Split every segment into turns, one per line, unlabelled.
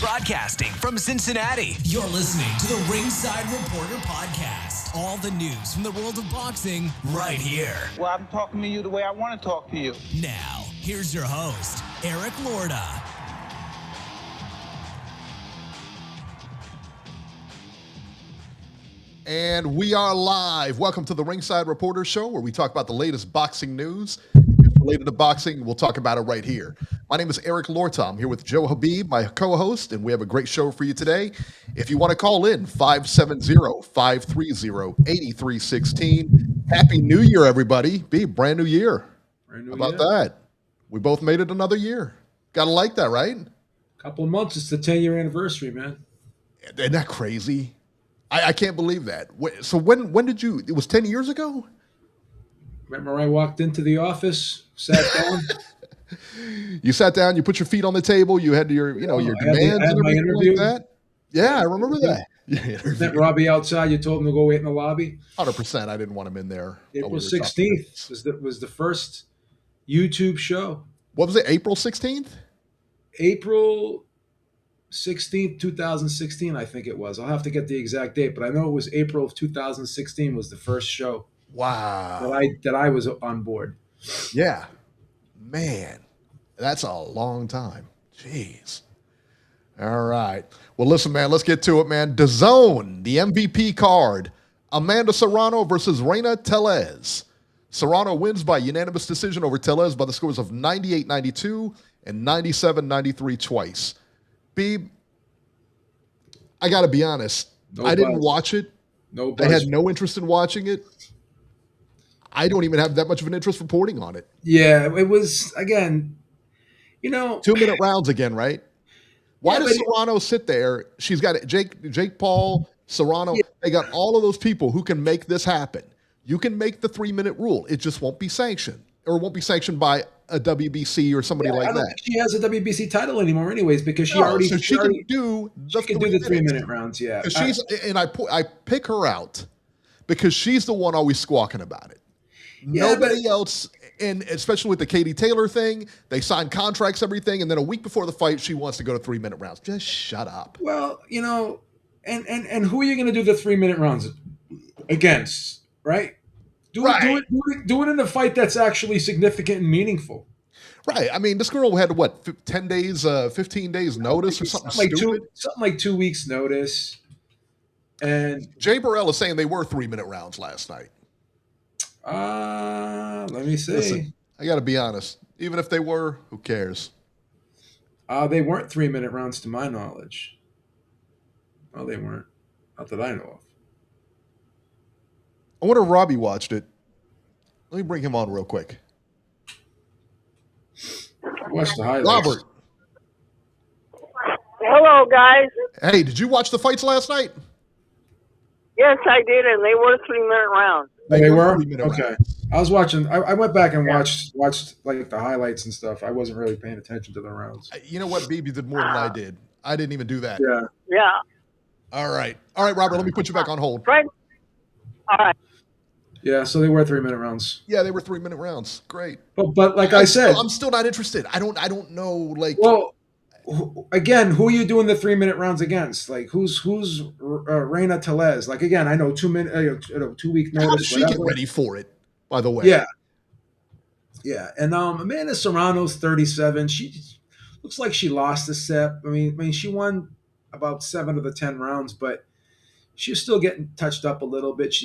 Broadcasting from Cincinnati, you're listening to the Ringside Reporter podcast. All the news from the world of boxing right here.
Well, I'm talking to you the way I want to talk to you.
Now, here's your host, Eric Lorda.
And we are live. Welcome to the Ringside Reporter Show, where we talk about the latest boxing news. If it's related to boxing, we'll talk about it right here. My name is Eric Lorta. I'm here with Joe Habib, my co-host, and we have a great show for you today. If you want to call in, 570-530-8316. Happy New Year, everybody. Be brand new year. How about that? We both made it another year. Gotta like that, right?
Couple of months. It's the 10-year anniversary, man.
Isn't that crazy? I can't believe that. So when did you? It was 10 years ago?
Remember I walked into the office, sat down.
You sat down, you put your feet on the table, you had your demands and everything like that. Yeah, I remember that.
Met Robbie outside. You told him to go wait in the lobby.
100%. I didn't want him in there.
April 16th was the first YouTube show.
What was it? April 16th?
April 16th, 2016, I think it was. I'll have to get the exact date, but I know it was April of 2016 was the first show.
Wow.
That I was on board.
Yeah. Man, that's a long time. Jeez. All right. Well, listen, man, let's get to it, man. DAZN, the MVP card. Amanda Serrano versus Reina Tellez. Serrano wins by unanimous decision over Tellez by the scores of 98-92 and 97-93 twice. Beeb, I got to be honest. I didn't watch it. I had no interest in watching it. I don't even have that much of an interest reporting on it.
Yeah, it was, again,
2-minute rounds again, right? Why does Serrano sit there? She's got Jake Paul, Serrano. Yeah. They got all of those people who can make this happen. You can make the 3-minute rule. It just won't be sanctioned, or it won't be sanctioned by a WBC or somebody like that. I don't think
she has a WBC title anymore, anyways, because she can do the 3-minute rounds. Yeah,
I pick her out because she's the one always squawking about it. Yeah, nobody else, and especially with the Katie Taylor thing, they sign contracts, everything, and then a week before the fight, she wants to go to 3-minute rounds. Just shut up.
Well, and who are you going to do the 3-minute rounds against, right? Do it in a fight that's actually significant and meaningful.
Right. I mean, this girl had, 10 days, 15 days notice or something stupid?
Something like 2 weeks notice. And
Jay Burrell is saying they were 3-minute rounds last night.
Let me see.
Listen, I got to be honest. Even if they were, who cares?
They weren't 3-minute rounds to my knowledge. No, they weren't. Not that I know of.
I wonder if Robbie watched it. Let me bring him on real quick.
Watch the highlights.
Robert.
Hello, guys.
Hey, did you watch the fights last night?
Yes, I did, and they were 3-minute rounds.
They were? Okay. Rounds. I was watching. I went back and watched like the highlights and stuff. I wasn't really paying attention to the rounds.
You know what? BB did more than I did. I didn't even do that.
Yeah.
All right, Robert. Let me put you back on hold.
Right. All right.
Yeah, so they were 3-minute rounds.
Yeah, they were 3-minute rounds. Great.
But like I said,
I'm still not interested. I don't know. Like,
well, again, who are you doing the 3-minute rounds against? Like, who's Reina Tellez? Like, again, I know 2 week notice.
How does she get ready for it? By the way.
Yeah, and Amanda Serrano's 37. She looks like she lost a set. I mean, she won about 7 of the 10 rounds, but she's still getting touched up a little bit.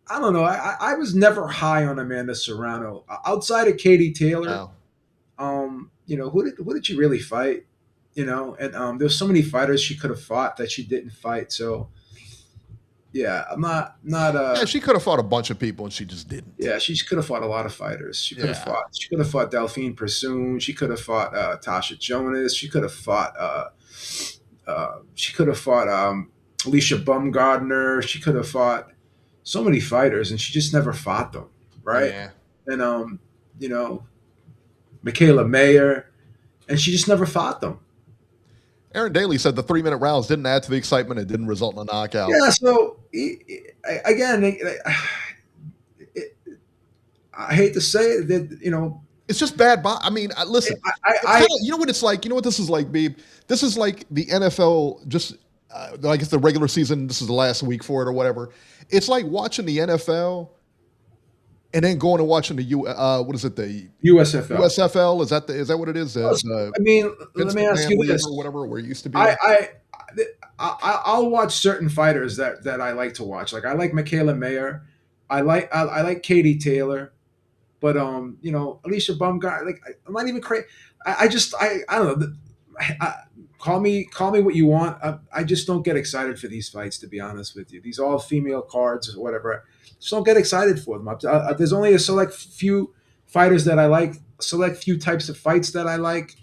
I don't know. I was never high on Amanda Serrano outside of Katie Taylor.
No.
Who did she really fight? And there's so many fighters she could have fought that she didn't fight. So, yeah, I'm not.
Yeah, she could have fought a bunch of people and she just didn't.
Yeah, she could have fought a lot of fighters. She could have fought. She could have fought Delphine Persoon. She could have fought Tasha Jonas. She could have fought. Alicia Baumgardner. She could have fought so many fighters, and she just never fought them, right?
Yeah.
And Michaela Mayer, and she just never fought them.
Aaron Daly said the 3-minute rounds didn't add to the excitement. It didn't result in a knockout.
Yeah, so again, I hate to say it, that
It's just bad. I mean, listen. You know what it's like. You know what this is like, babe. This is like the NFL. Just I guess the regular season. This is the last week for it or whatever. It's like watching the NFL and then going and watching the what is it? The
USFL.
USFL is that what it is?
I mean, let me ask you this:
or whatever, where it used to be.
I'll watch certain fighters that I like to watch. Like I like Michaela Mayer. I like Katie Taylor. But you know, Alicia Baumgart, like I'm not even crazy. I don't know. Call me what you want. I just don't get excited for these fights, to be honest with you. These all female cards or whatever. Just don't get excited for them. There's only a select few fighters that I like, select few types of fights that I like,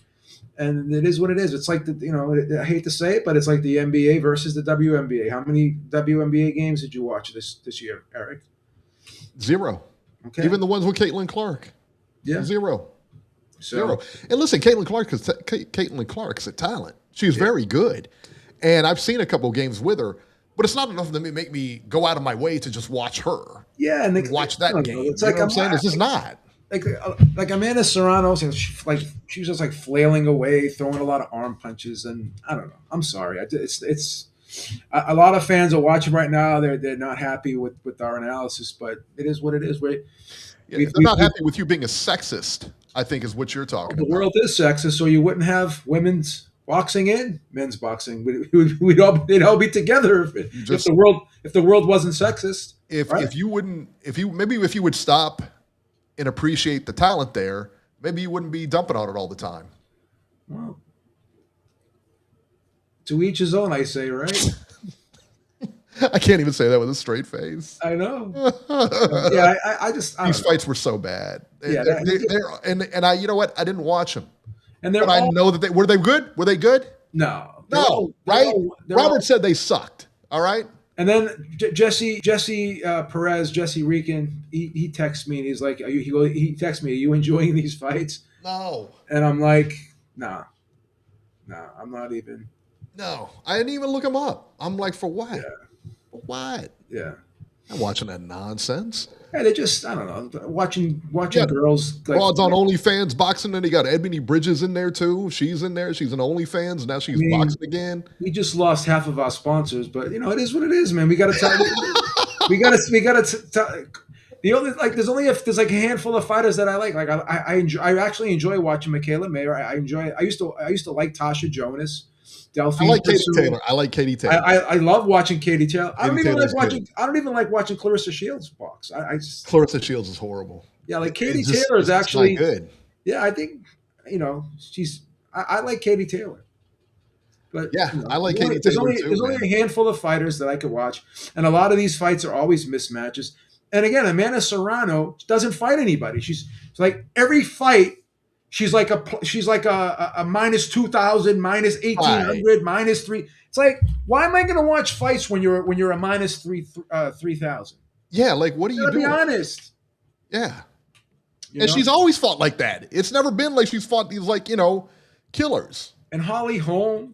and it is what it is. It's like I hate to say it, but it's like the NBA versus the WNBA. How many WNBA games did you watch this year, Eric?
0. Okay. Even the ones with Caitlin Clark.
Yeah.
0. And listen, Caitlin Clark's a talent. She's very good. And I've seen a couple of games with her, but it's not enough to make me go out of my way to just watch her.
Yeah, and
watch that game. It's like, you know what I'm saying? It's just not.
Like Amanda Serrano, she was just like flailing away, throwing a lot of arm punches, and I don't know. I'm sorry. It's a lot of fans are watching right now. They're not happy with our analysis, but it is what it is. They're
not happy with you being a sexist, I think, is what you're talking about.
The world is sexist, so you wouldn't have women's boxing and men's boxing. They'd all be together if the world wasn't sexist.
If you would stop and appreciate the talent there, maybe you wouldn't be dumping on it all the time.
Well, to each his own, I say, right?
I can't even say that with a straight face.
I know. Yeah, I just
these fights were so bad.
Yeah,
and I, you know what? I didn't watch them,
and
I know that were they good? Were they good?
No,
right? Robert said they sucked. All right.
And then Jesse Perez, Jesse Rican, he texts me and he's like, he texts me, "Are you enjoying these fights?"
No.
And I'm like, nah, I'm not even.
No, I didn't even look him up. I'm like, for what?
Yeah.
For what?
Yeah.
I'm watching that nonsense.
Yeah, they just, I don't know, watching girls. Like,
Broads on OnlyFans boxing, and they got Ebony Bridges in there too. She's in there. She's an OnlyFans. Now she's boxing again.
We just lost half of our sponsors, but it is what it is, man. We got to tell. we got to. The only there's like a handful of fighters that I like. Like I actually enjoy watching Michaela Mayer. I used to like Tasha Jonas. Delphine
I like Katie Taylor.
I love watching Katie Taylor. I don't even like watching Clarissa Shields box.
Clarissa Shields is horrible.
Yeah, like Katie Taylor is actually
good.
Yeah, I think she's. I like Katie Taylor. But
yeah, I like Katie Taylor too.
There's only a handful of fighters that I could watch, and a lot of these fights are always mismatches. And again, Amanda Serrano doesn't fight anybody. She's like every fight. She's like a minus 2,000, minus 1,800, minus 3. It's like, why am I going to watch fights when you're a minus 3,000?
Yeah, like what are you doing?
Be honest.
Yeah, she's always fought like that. It's never been like she's fought these killers.
And Holly Holm,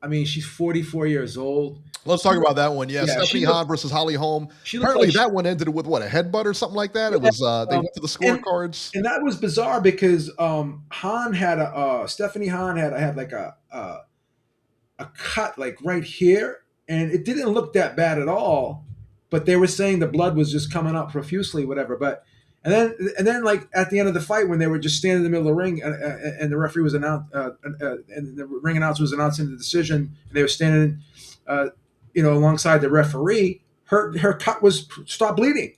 I mean, she's 44 years old.
Let's talk about that one. Yeah, Stephanie Hahn versus Holly Holm. Apparently, that one ended with what, a headbutt or something like that. It was they went to the scorecards,
and that was bizarre because Hahn had Stephanie Hahn had like a cut like right here, and it didn't look that bad at all. But they were saying the blood was just coming out profusely, whatever. But and then like at the end of the fight when they were just standing in the middle of the ring and the referee was announced and the ring announcer was announcing the decision, and they were standing. Alongside the referee, her cut was stopped bleeding.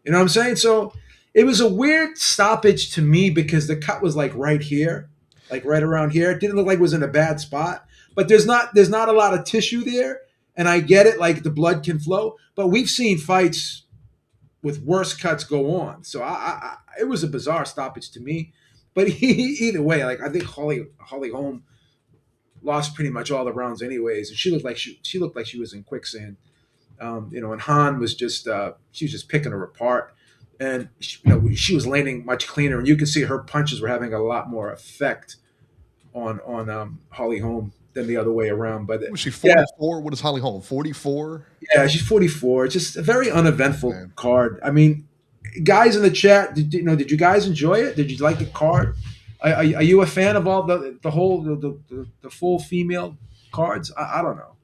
You know what I'm saying? So it was a weird stoppage to me because the cut was like right here, like right around here. It didn't look like it was in a bad spot, but there's not a lot of tissue there. And I get it, like the blood can flow, but we've seen fights with worse cuts go on. So it was a bizarre stoppage to me. But either way, like I think Holly Holm lost pretty much all the rounds anyways, and she looked like she was in quicksand. And Hahn was just she was just picking her apart, and she was landing much cleaner, and you could see her punches were having a lot more effect on Holly Holm than the other way around. But
was she 44? Yeah. What is Holly Holm? 44?
Yeah, she's 44. It's just a very uneventful card. I mean, guys in the chat, did you guys enjoy it? Did you like the card? Are you a fan of all the whole the full female cards? I don't know.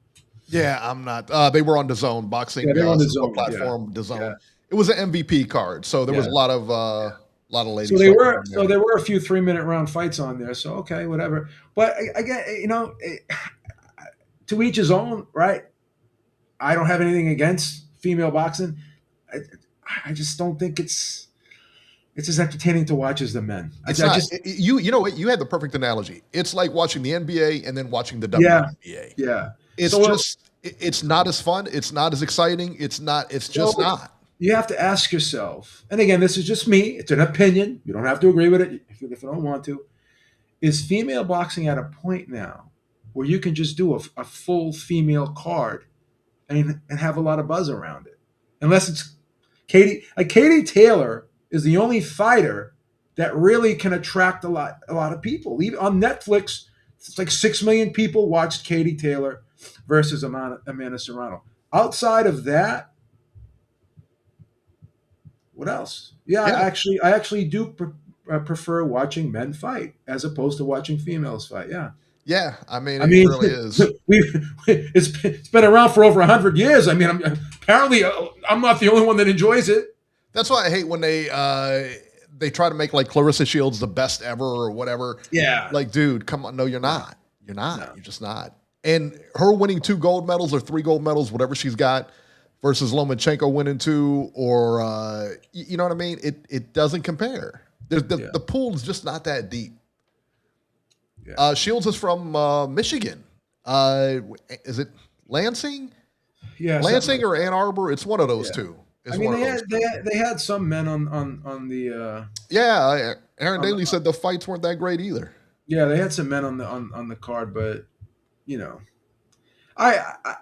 Yeah, I'm not. They were on DAZN boxing.
Yeah, they're on the
Support
zone.
platform DAZN.
Yeah.
It was an MVP card, so there was
Yeah.
a lot of ladies.
So there were a few 3-minute round fights on there. So okay, whatever. But again, to each his own, right? I don't have anything against female boxing. I just don't think it's as entertaining to watch as the men.
It's not. You know what? You had the perfect analogy. It's like watching the NBA and then watching the WNBA.
Yeah.
It's not as fun. It's not as exciting. It's just not.
You have to ask yourself, and again, this is just me. It's an opinion. You don't have to agree with it if you don't want to. Is female boxing at a point now where you can just do a full female card and have a lot of buzz around it? Unless it's Katie Taylor is the only fighter that really can attract a lot of people. Even on Netflix, it's like 6 million people watched Katie Taylor versus Amanda Serrano. Outside of that, what else? Yeah. I actually do prefer watching men fight as opposed to watching females fight. Yeah.
Yeah, I mean, it really is.
It's been around for over 100 years. I mean, apparently I'm not the only one that enjoys it.
That's why I hate when they try to make like Clarissa Shields the best ever or whatever.
Yeah.
Like, dude, come on. No, you're not. You're not.
No.
You're just not. And her winning 2 gold medals or 3 gold medals, whatever she's got, versus Lomachenko winning 2, or you know what I mean? It doesn't compare. The pool's just not that deep. Yeah. Shields is from Michigan. Is it Lansing?
Yeah,
Lansing or Ann Arbor? It's one of those two.
I mean, they had some men on the.
Yeah, Aaron Daly said the fights weren't that great either.
Yeah, they had some men on the card, but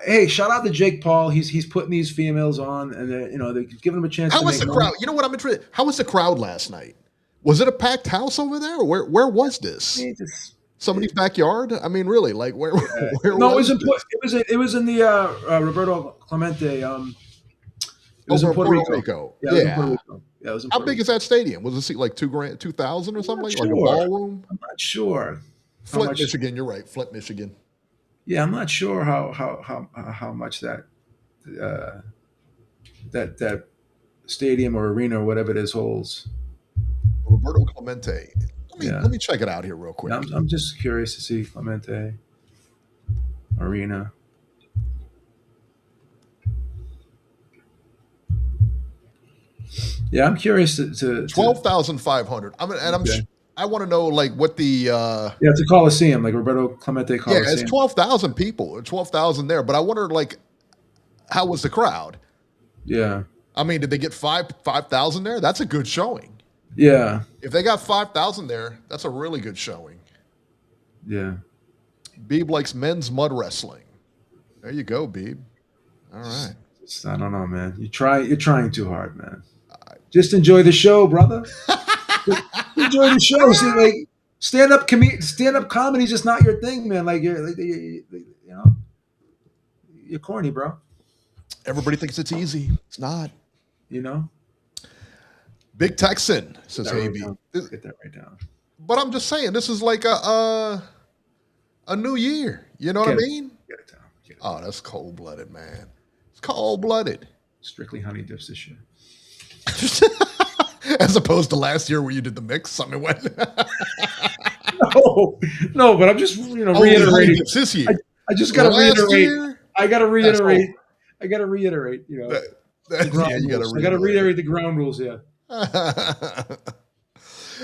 hey, shout out to Jake Paul. He's putting these females on, and they're giving them a chance.
How was the crowd? You know what I'm interested? How was the crowd last night? Was it a packed house over there? Or where was this? Somebody's backyard? I mean, really? Like where?
No, it was in the Roberto Clemente. It was in Puerto Rico. Yeah. It was in Puerto Rico. Yeah, it was in
How
Puerto
big
Rico.
is that stadium? Was the seat like 2,000 or something?
Sure.
Like a ballroom?
I'm not sure.
Flint, Michigan. You're right. Flint, Michigan.
Yeah, I'm not sure how much that stadium or arena or whatever it is holds.
Roberto Clemente. Let me check it out here real quick.
Yeah, I'm just curious to see Clemente Arena. Yeah, I'm curious to
12,500. I want to know like what the
it's a Coliseum, like Roberto Clemente Coliseum.
Yeah, it's 12,000 people, 12,000 there. But I wonder like how was the crowd?
Yeah,
I mean, did they get 5,000 there? That's a good showing.
Yeah,
if they got 5,000 there, that's a really good showing.
Yeah,
Beeb likes men's mud wrestling. There you go, Beeb. All right.
I don't know, man. You're trying too hard, man. Just enjoy the show, brother. Enjoy the show. See, like stand up comedy is just not your thing, man. Like you're corny, bro.
Everybody thinks it's easy. It's not. Big Texan says, "Hey, B."
Get that right down.
But I'm just saying, this is like a new year. You know what I mean?
Get it down.
Oh, that's cold-blooded, man. It's cold-blooded.
Strictly honey dips this year.
As opposed to last year where you did the mix. I mean, what?
No, but I'm just reiterating.
This year.
I just got to reiterate. I got to reiterate. The ground rules. I got to reiterate the ground rules here.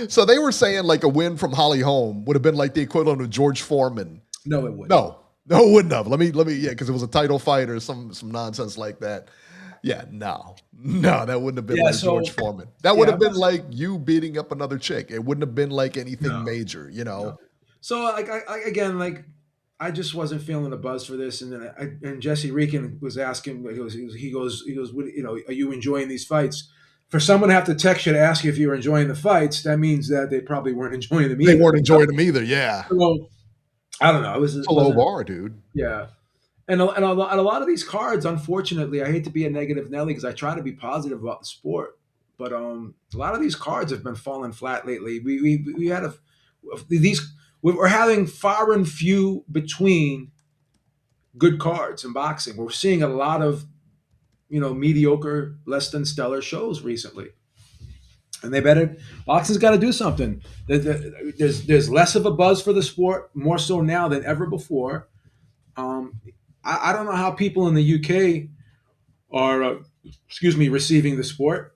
So they were saying like a win from Holly Holm would have been like the equivalent of George Foreman.
No, it wouldn't.
No, it wouldn't have. Let me, because it was a title fight or some nonsense like that. Yeah, no, that wouldn't have been like George Foreman. That would have been like you beating up another chick. It wouldn't have been like anything major, No. So
I just wasn't feeling the buzz for this, and then Jesse Reekin was asking. He goes, are you enjoying these fights? For someone to have to text you to ask you if you're enjoying the fights, that means that they probably weren't enjoying them either.
They weren't enjoying them either, yeah.
So, I don't know. It's
a low bar, dude.
Yeah. And a lot of these cards, unfortunately, I hate to be a negative Nelly because I try to be positive about the sport. But a lot of these cards have been falling flat lately. We had we're having far and few between good cards in boxing. We're seeing a lot of mediocre, less than stellar shows recently, and boxing's got to do something. There's less of a buzz for the sport, more so now than ever before. I don't know how people in the UK are, receiving the sport,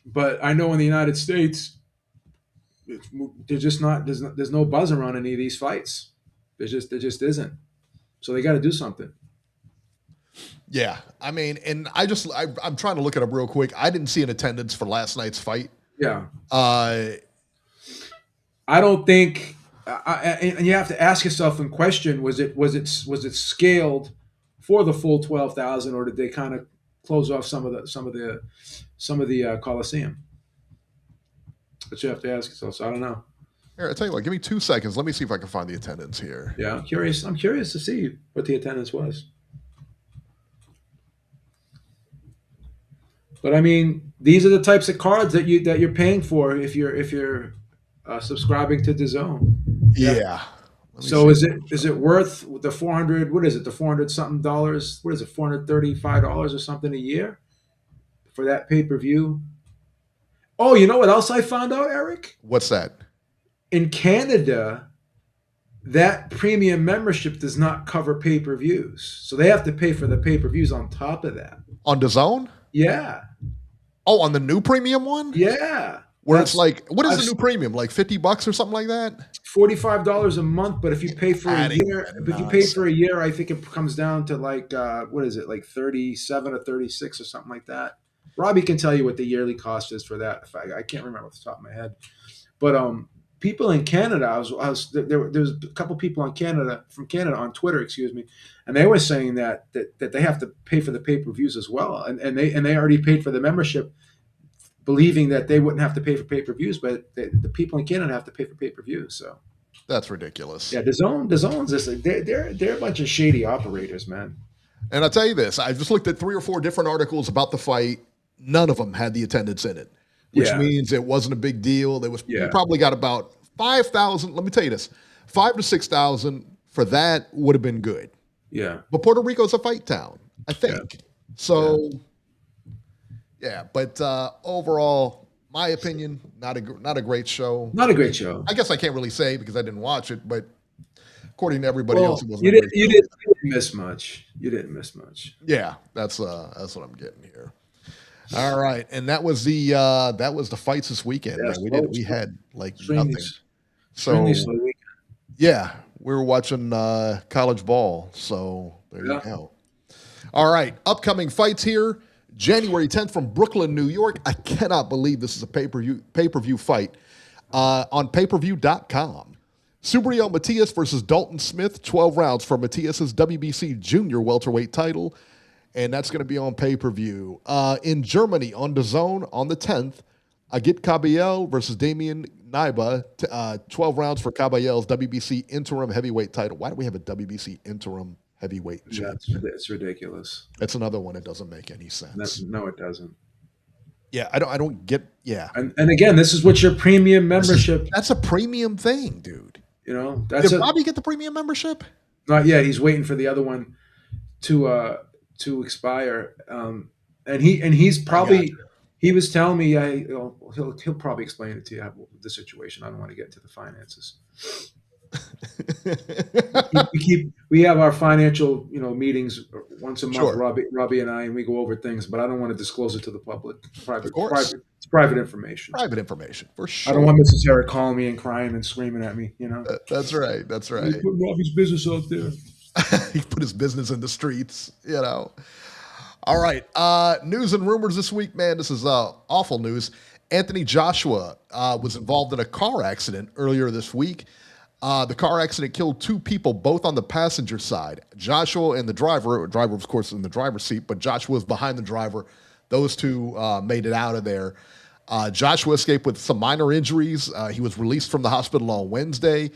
but I know in the United States, there's just not there's no buzz around any of these fights. There just isn't. So they got to do something.
Yeah, I mean, and I'm trying to look it up real quick. I didn't see an attendance for last night's fight.
Yeah.
I
don't think, and you have to ask yourself in question: was it scaled for the full 12,000, or did they kind of close off some of the Coliseum? But you have to ask yourself. So I don't know.
Here, I tell you what. Give me 2 seconds. Let me see if I can find the attendance here.
Yeah, I'm curious to see what the attendance was. But I mean, these are the types of cards that you're paying for if you're subscribing to DAZN.
Yeah.
So is it worth the 400? What is it? The $400 something dollars? What is it? $435 or something a year for that pay-per-view? Oh, you know what else I found out, Eric?
What's that?
In Canada, that premium membership does not cover pay-per-views, so they have to pay for the pay-per-views on top of that.
On DAZN?
Yeah.
Oh, on the new premium one?
Yeah.
Where it's like, what is the new premium? Like $50 or something like that?
$45 a month, but if you pay for a year, I think it comes down to like what is it, like 37 or 36 or something like that. Robbie can tell you what the yearly cost is for that. If I can't remember off the top of my head, but people in Canada, there was a couple people from Canada on Twitter, and they were saying that they have to pay for the pay-per-views as well, and they already paid for the membership, believing that they wouldn't have to pay for pay-per-views, but the people in Canada have to pay for pay-per-views. So
that's ridiculous.
Yeah, DAZN's just they're a bunch of shady operators, man.
And I'll tell you this: I just looked at 3 or 4 different articles about the fight. None of them had the attendance in it, which means it wasn't a big deal. You probably got about 5,000. Let me tell you this: 5,000 to 6,000 for that would have been good.
Yeah,
but Puerto Rico's a fight town, I think. Yeah. So. Yeah, but overall, my opinion, not a great show.
Not a great show.
I guess I can't really say because I didn't watch it, but according to everybody else, it wasn't.
You didn't miss much. You didn't miss much.
Yeah, that's what I'm getting here. All right, and that was the fights this weekend.
Yes,
we had like nothing. So
weekend.
Yeah, we were watching college ball. So there you go. All right, upcoming fights here. January 10th from Brooklyn, New York. I cannot believe this is a pay-per-view fight on payperview.com. Subriel Matias versus Dalton Smith, 12 rounds for Matias's WBC junior welterweight title, and that's going to be on pay-per-view. In Germany, on DAZN on the 10th, Agit Kabayel versus Damian Naiba, 12 rounds for Kabayel's WBC interim heavyweight title. Why do we have a WBC interim heavyweight champion?
It's ridiculous.
It's another one that doesn't make any sense.
No, it doesn't.
Yeah, I don't get. Yeah,
and again, this is what your premium membership.
That's a premium thing, dude.
Did
Bobby get the premium membership?
Not yet. He's waiting for the other one to expire. And he's probably. He was telling me he'll probably explain it to you the situation. I don't want to get into the finances. we have our financial meetings once a month, sure. Robbie and I, and we go over things, but I don't want to disclose it to the public. It's private information.
Private information, for sure.
I don't want Mrs. Sarah calling me and crying and screaming at me.
That's right. That's right.
He put Robbie's business out there.
He put his business in the streets. All right. News and rumors this week, man. This is awful news. Anthony Joshua was involved in a car accident earlier this week. The car accident killed 2 people, both on the passenger side. Joshua and the driver, of course, in the driver's seat, but Joshua was behind the driver. Those 2 made it out of there. Joshua escaped with some minor injuries. He was released from the hospital on Wednesday.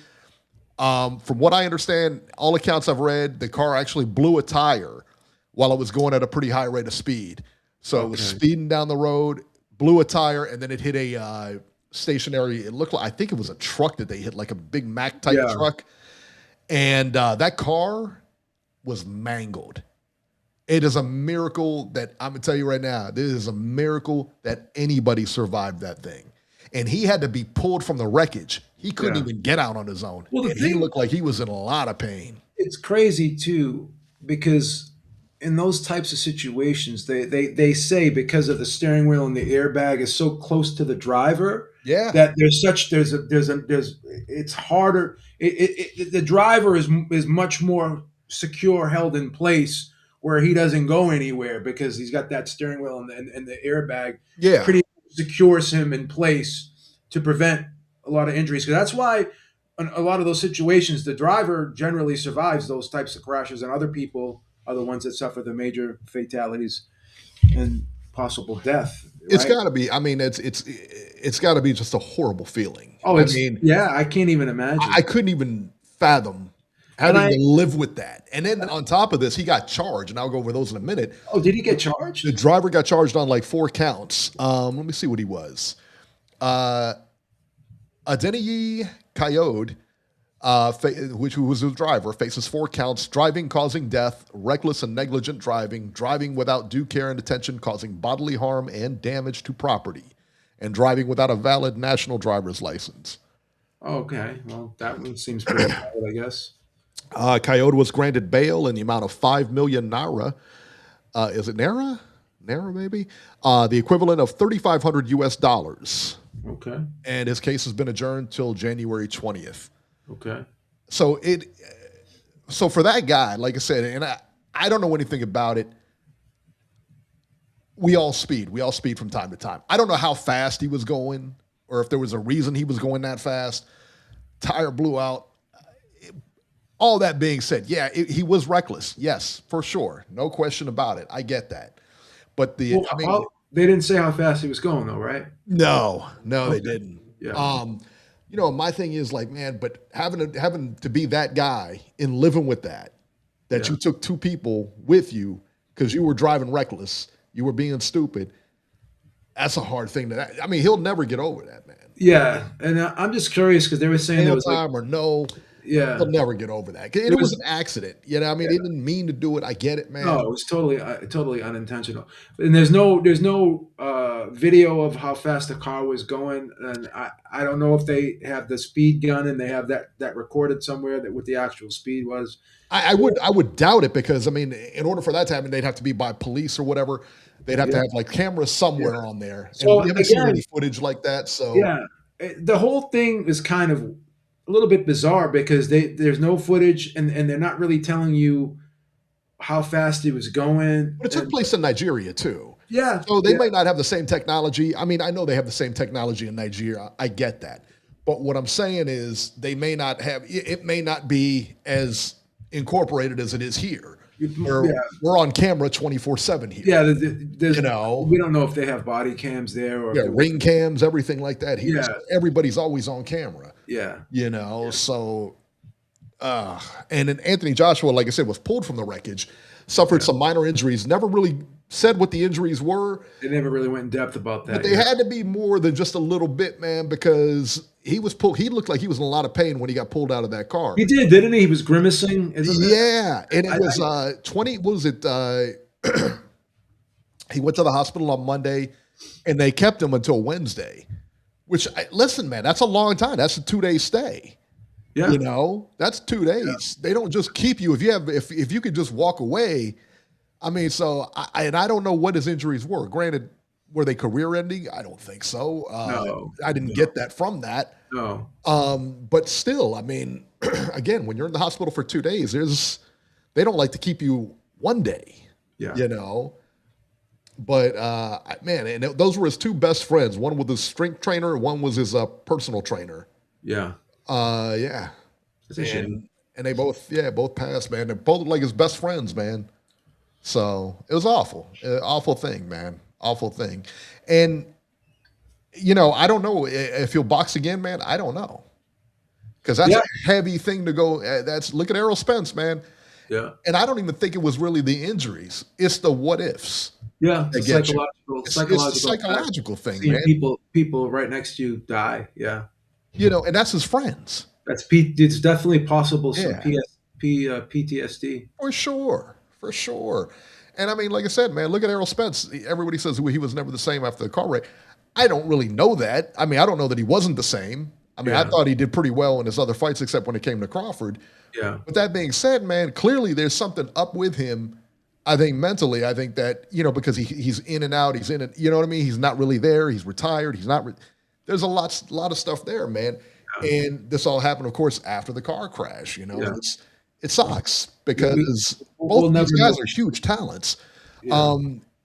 From what I understand, all accounts I've read, the car actually blew a tire while it was going at a pretty high rate of speed. So It was speeding down the road, blew a tire, and then it hit a stationary. It looked like, I think it was a truck that they hit, like a Big Mac type truck, and that car was mangled. It is a miracle that I'm gonna tell you right now. This is a miracle that anybody survived that thing. And he had to be pulled from the wreckage. He couldn't even get out on his own. Well, he looked like he was in a lot of pain.
It's crazy too, because in those types of situations, they say because of the steering wheel and the airbag is so close to the driver, that it's harder. The driver is much more secure, held in place, where he doesn't go anywhere because he's got that steering wheel and the airbag. Pretty secures him in place to prevent a lot of injuries. Because that's why in a lot of those situations, the driver generally survives those types of crashes, and other people are the ones that suffer the major fatalities and possible death.
It's got to be. I mean, it's got to be just a horrible feeling.
Oh, I can't even imagine.
I couldn't even fathom having to live with that. And then on top of this, he got charged, and I'll go over those in a minute.
Oh, did he get charged?
The driver got charged on like 4 counts. Let me see what he was. Adeniyi Kayode, who was the driver, faces 4 counts: driving causing death, reckless and negligent driving, driving without due care and attention causing bodily harm and damage to property, and driving without a valid national driver's license.
Okay, well, that one seems pretty valid, I guess.
Kayode was granted bail in the amount of 5 million naira. Is it naira? Naira, maybe? The equivalent of $3,500 US.
Okay.
And his case has been adjourned till January 20th.
Okay.
So for that guy, like I said, and I don't know anything about it. We all speed from time to time. I don't know how fast he was going, or if there was a reason he was going that fast. Tire blew out. All that being said, he was reckless. Yes, for sure. No question about it. I get that. But they
didn't say how fast he was going though, right?
No, they didn't.
Yeah.
My thing is like, man, but having to be that guy and living with that you took 2 people with you because you were driving reckless, you were being stupid. That's a hard thing he'll never get over that, man.
Yeah, and I'm just curious because they were saying there was
time or no. Yeah, he'll never get over that. It was an accident. He didn't mean to do it. I get it, man.
No, it was totally unintentional. And there's no video of how fast the car was going, and I don't know if they have the speed gun and they have that recorded somewhere that what the actual speed was.
I would doubt it because in order for that to happen, they'd have to be by police or whatever. They'd have to have like cameras somewhere on there.
So
we haven't seen any footage like that. So
the whole thing is kind of a little bit bizarre because there's no footage and they're not really telling you how fast he was going.
But it took place in Nigeria too.
Yeah.
So they might not have the same technology. I know they have the same technology in Nigeria. I get that. But what I'm saying is they may not have, it may not be as incorporated as it is here. We're on camera 24/7 here.
Yeah, we don't know if they have body cams there or
ring cams, everything like that here. So everybody's always on camera. So and then Anthony Joshua, like I said, was pulled from the wreckage, suffered some minor injuries, never really said what the injuries were.
They never really went in depth about that.
But they had to be more than just a little bit, man, because he was pulled. He looked like he was in a lot of pain when he got pulled out of that car.
He did, didn't he? He was grimacing.
And it was 20. What was it? He went to the hospital on Monday, and they kept him until Wednesday. Which, listen, man, that's a long time. That's a 2-day stay. Yeah, that's 2 days. Yeah. They don't just keep you if you could just walk away. I don't know what his injuries were. Granted, were they career-ending? I don't think so.
No,
I didn't get that from that.
No.
But still, again, when you're in the hospital for 2 days, they don't like to keep you 1 day.
Yeah.
But man, and those were his 2 best friends. One was his strength trainer, one was his personal trainer.
Yeah.
It's a shame. And they both passed, man. They're both like his best friends, man. So it was awful. Awful thing, man. Awful thing. And, I don't know if he'll box again, man. I don't know. Because that's a heavy thing to go. Look at Errol Spence, man.
Yeah.
And I don't even think it was really the injuries. It's the what ifs.
Yeah, it's
that
a
get you. It's a
psychological effect.
psychological thing,
Seeing
man.
people right next to you die. Yeah,
And that's his friends.
it's definitely possible some
Yeah,
PTSD.
for sure, for sure. And I mean, like I said, man, look at Errol Spence. Everybody says he was never the same after the car wreck. I don't really know that. I mean, I don't know that he wasn't the same. I mean, I
Yeah.
thought he did pretty well in his other fights, except when it came to Crawford.
Yeah,
But that being said, man, clearly there's something up with him. I think mentally, I think that, because he's in and out, he's in it, you know what I mean? He's not really there. He's retired. He's not, there's a lot of stuff there, man. And this all happened, of course, after the car crash,
Yeah.
it sucks because
We'll
both these
never
guys
know.
are huge talents.
Yeah.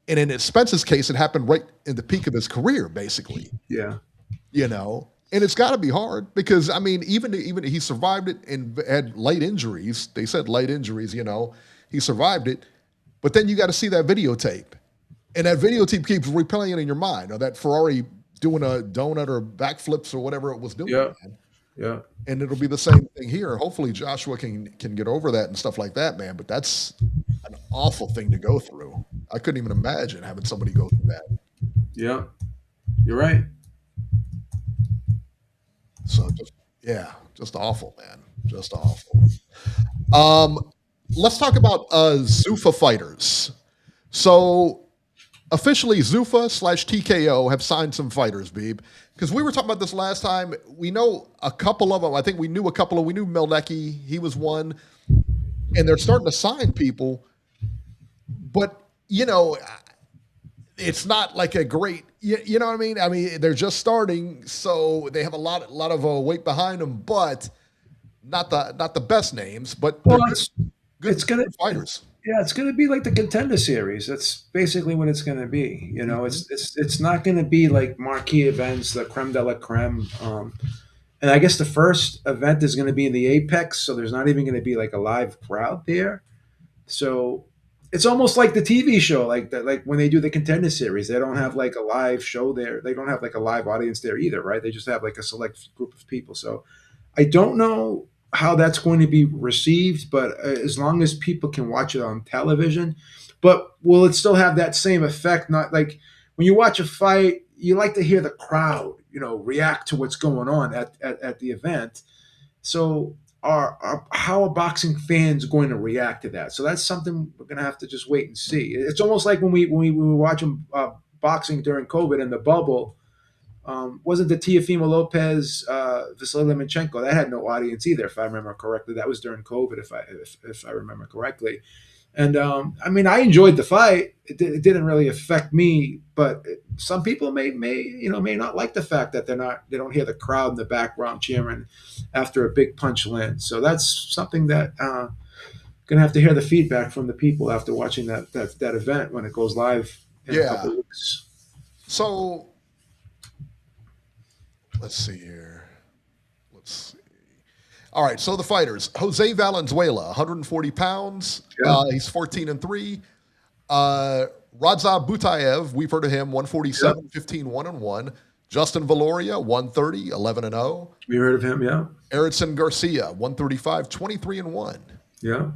And in Spence's case, it happened right in the peak of his career, basically,
Yeah.
And it's got to be hard because, I mean, even he survived it and had light injuries. They said light injuries, he survived it. But then you got to see that videotape. And that videotape keeps replaying in your mind, or that Ferrari doing a donut or backflips or whatever it was doing.
Yeah.
Man.
Yeah.
And it'll be the same thing here. Hopefully Joshua can get over that and stuff like that, man. But that's an awful thing to go through. I couldn't even imagine having somebody go through that.
Yeah. You're right.
So just awful, man. Just awful. Let's talk about Zuffa fighters. So officially Zuffa / TKO have signed some fighters, Beeb. Because we were talking about this last time. We know a couple of them. I think we knew we knew Melnecki, he was one. And they're starting to sign people. But, it's not like a great, you know what I mean? I mean, they're just starting, so they have a lot of weight behind them, but not the best names, but
Well,
good fighters.
Yeah, it's gonna be like the Contender Series. That's basically what it's gonna be. It's not gonna be like marquee events, the creme de la creme. And I guess the first event is gonna be in the Apex, so there's not even gonna be like a live crowd there. So it's almost like the TV show, like that, like when they do the Contender Series, they don't have like a live show there. They don't have like a live audience there either, right? They just have like a select group of people. So I don't know how that's going to be received, but as long as people can watch it on television, but will it still have that same effect? Not like when you watch a fight, you like to hear the crowd, react to what's going on at the event. So how are boxing fans going to react to that? So that's something we're going to have to just wait and see. It's almost like when we were watching boxing during COVID in the bubble. Wasn't the Teofimo Lopez Vasily Lomachenko, that had no audience either, if I remember correctly. That was during COVID, if I remember correctly. And I mean, I enjoyed the fight. It didn't really affect me, but some people may not like the fact that they don't hear the crowd in the background cheering after a big punch lands. So that's something that gonna have to hear the feedback from the people after watching that event when it goes live in a couple of weeks.
So let's see here. All right, so the fighters. Jose Valenzuela, 140 pounds.
Yeah.
He's 14-3. Radza Butayev, we've heard of him, 147, 15-1-1. Justin Valoria, 130, 11-0.
We heard of him, yeah.
Erickson Garcia, 135, 23-1.
Yeah.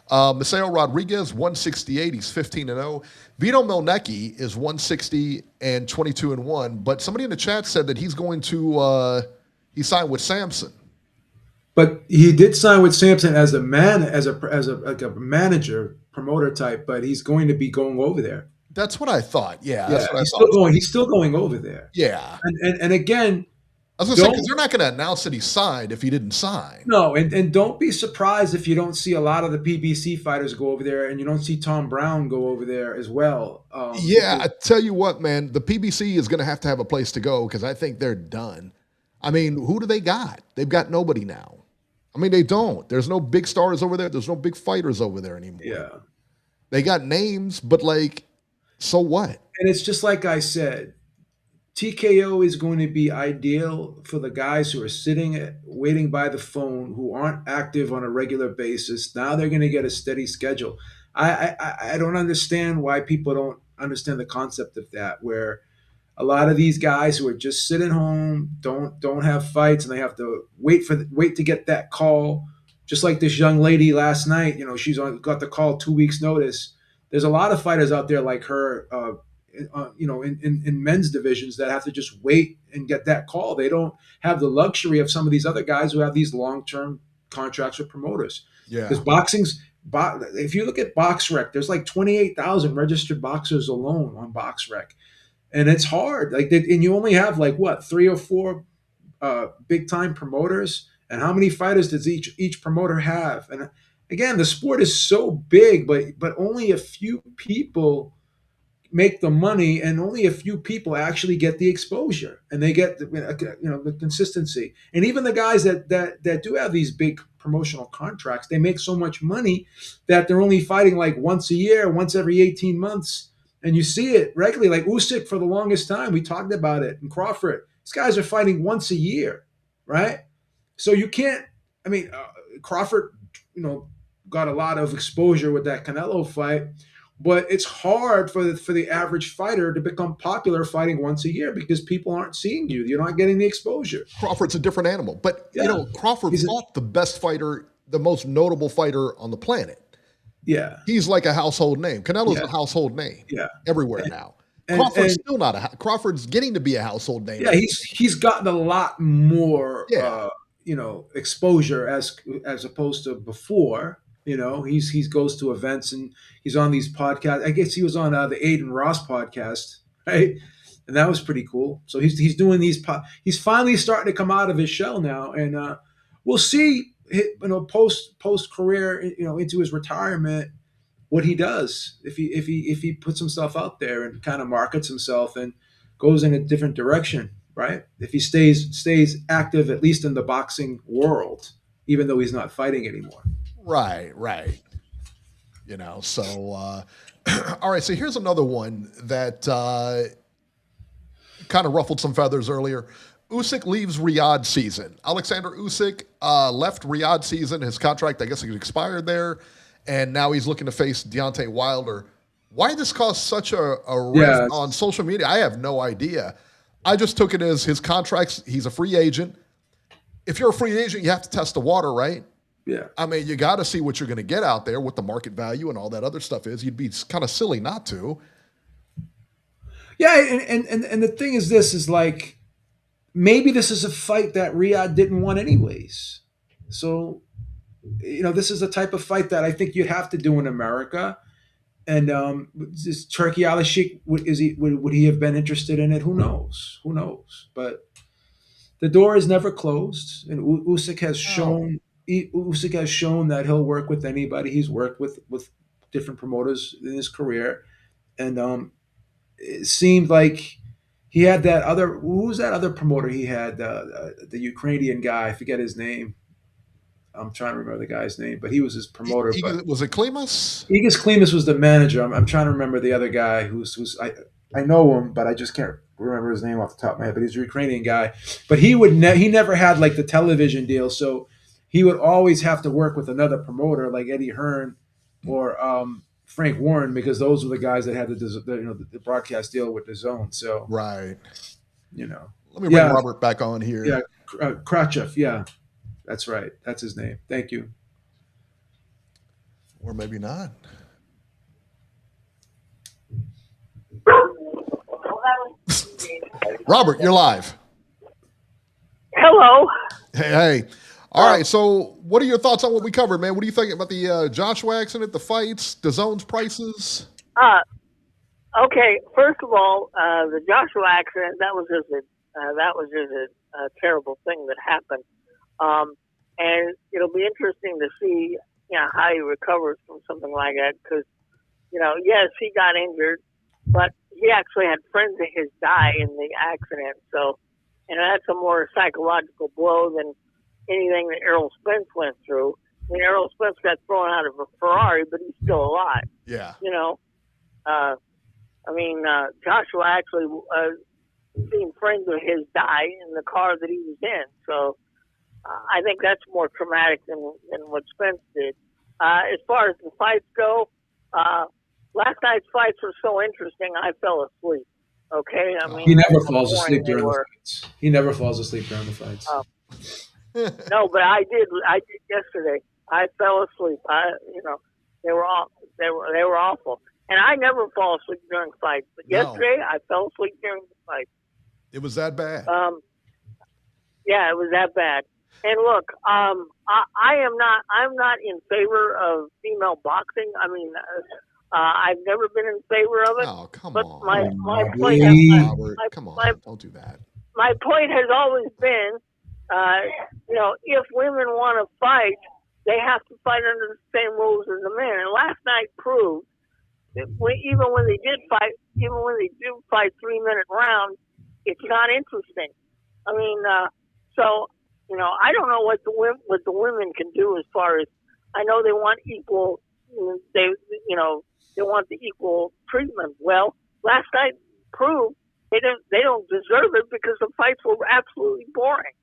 Maceo Rodriguez, 168, he's 15-0. Vito Melnecki is 160 and 22-1. But somebody in the chat said that he's going to he signed with Samson.
But he did sign with Samson as a manager, promoter type. But he's going to be going over there.
That's what I thought. Yeah,
that's what I thought. He's still going over there.
Yeah,
and again,
I was going to say, because they're not going to announce that he signed if he didn't sign.
No, and don't be surprised if you don't see a lot of the PBC fighters go over there, and you don't see Tom Brown go over there as well.
I tell you what, man, the PBC is going to have a place to go because I think they're done. I mean, who do they got? They've got nobody now. I mean, they don't. There's no big stars over there. There's no big fighters over there anymore.
Yeah.
They got names, but so what?
And it's just like I said, TKO is going to be ideal for the guys who are waiting by the phone, who aren't active on a regular basis. Now they're going to get a steady schedule. I don't understand why people don't understand the concept of that, where a lot of these guys who are just sitting home, don't have fights, and they have to wait to get that call. Just like this young lady last night, she's got the call 2 weeks notice. there's a lot of fighters out there like her, in men's divisions that have to just wait and get that call. They don't have the luxury of some of these other guys who have these long-term contracts with promoters.
Yeah.
Because if you look at BoxRec, there's like 28,000 registered boxers alone on BoxRec. And it's hard. And you only have like what, 3 or 4 big time promoters, and how many fighters does each promoter have? And again, the sport is so big, but only a few people make the money, and only a few people actually get the exposure, and they get the consistency. And even the guys that do have these big promotional contracts, they make so much money that they're only fighting like once a year, once every 18 months. And you see it regularly, like Usyk for the longest time. We talked about it. And Crawford, these guys are fighting once a year, right? So you can't. I mean, Crawford, got a lot of exposure with that Canelo fight, but it's hard for the average fighter to become popular fighting once a year because people aren't seeing you. You're not getting the exposure.
Crawford's a different animal, but
Yeah.
Crawford fought the best fighter, the most notable fighter on the planet.
Yeah.
He's like a household name. Canelo's a household name everywhere now. Crawford's still not Crawford's getting to be a household name.
Yeah, he's gotten a lot more exposure as opposed to before. He goes to events and he's on these podcasts. I guess he was on the Aiden Ross podcast, right? And that was pretty cool. So he's doing these. He's finally starting to come out of his shell now, and we'll see. Post career, into his retirement, what he does if he puts himself out there and kind of markets himself and goes in a different direction, right? If he stays active, at least in the boxing world, even though he's not fighting anymore.
Right. So all right. So here's another one that kind of ruffled some feathers earlier. Usyk leaves Riyadh season. Oleksandr Usyk left Riyadh season. His contract, I guess, expired there, and now he's looking to face Deontay Wilder. Why this caused such a rift on social media, I have no idea. I just took it as his contracts. He's a free agent. If you're a free agent, you have to test the water, right?
Yeah.
I mean, you got to see what you're going to get out there, what the market value and all that other stuff is. You'd be kind of silly not to.
Yeah, and the thing is, this is like, maybe this is a fight that Riyadh didn't want anyways. So, this is the type of fight that I think you'd have to do in America. And this Turkey Usyk, would he have been interested in it? Who knows? But the door is never closed, and Usyk has shown that he'll work with anybody. He's worked with different promoters in his career, and it seemed like he had that other. Who was that other promoter he had? The Ukrainian guy. I forget his name. I'm trying to remember the guy's name, but he was his promoter.
Was it Klimas?
Igis Klimas was the manager. I'm trying to remember the other guy who's I know him, but I just can't remember his name off the top of my head. But he's a Ukrainian guy. But he never had like the television deal, so he would always have to work with another promoter like Eddie Hearn or Frank Warren, because those were the guys that had the broadcast deal with DAZN. So
right,
Let
me bring Robert back on here.
Yeah, Krachev. Yeah, that's right. That's his name. Thank you.
Or maybe not. Robert, you're live.
Hello.
Hey. All right, so what are your thoughts on what we covered, man? What do you think about the Joshua accident, the fights, DAZN's prices?
Okay. First of all, the Joshua accident, that was just a terrible thing that happened. And it'll be interesting to see, how he recovers from something like that, because, yes, he got injured, but he actually had friends of his die in the accident. So, that's a more psychological blow than anything that Errol Spence went through. I mean, Errol Spence got thrown out of a Ferrari, but he's still alive.
Yeah.
Joshua actually seen friends of his die in the car that he was in. So I think that's more traumatic than what Spence did. As far as the fights go, last night's fights were so interesting, I fell asleep. Okay? I mean,
he never falls asleep during the fights. He never falls asleep during the fights.
No, but I did yesterday. I fell asleep. They were awful. And I never fall asleep during fights, but yesterday I fell asleep during the fight.
It was that bad.
Yeah, it was that bad. And look, I'm not in favor of female boxing. I mean, I've never been in favor of it.
Oh, come
but
on.
My
Robert,
point,
come on, don't do that.
My point has always been, if women want to fight, they have to fight under the same rules as the men. And last night proved that even when they do fight 3-minute rounds, it's not interesting. I mean, I don't know what the women can do as far as, I know they want equal, they want the equal treatment. Well, last night proved they don't deserve it because the fights were absolutely boring.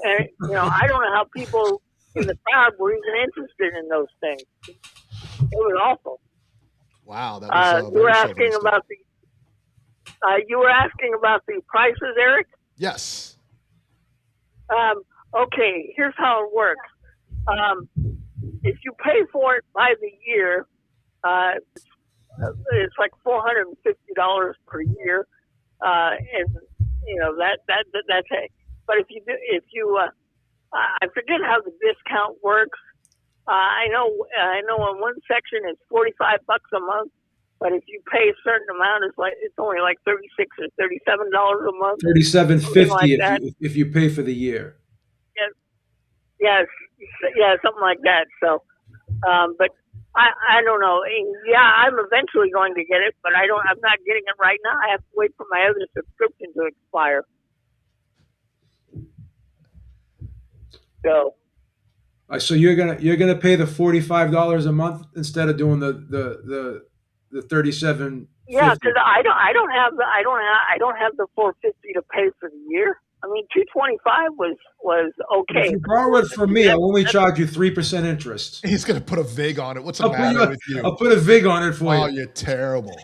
And I don't know how people in the crowd were even interested in those things. It was awful.
Wow, that was
you were asking about the prices, Eric?
Yes.
Okay, here's how it works. If you pay for it by the year, it's like $450 per year, and that's it. But if you I forget how the discount works. I know in one section it's $45 a month, but if you pay a certain amount, it's only like $36 or $37 a month.
$37.50 if you pay for the year.
Yes, something like that. So, but I don't know. Yeah, I'm eventually going to get it, but I'm not getting it right now. I have to wait for my other subscription to expire.
So you're gonna pay the $45 a month instead of doing the $37.
Yeah, because I don't have the $450 to pay for the year. I mean, $225 was okay.
If you borrow it from me, I'll only charge you 3% interest.
He's gonna put a VIG on it. What's the matter with you?
I'll put a VIG on it for you.
Oh, you're terrible.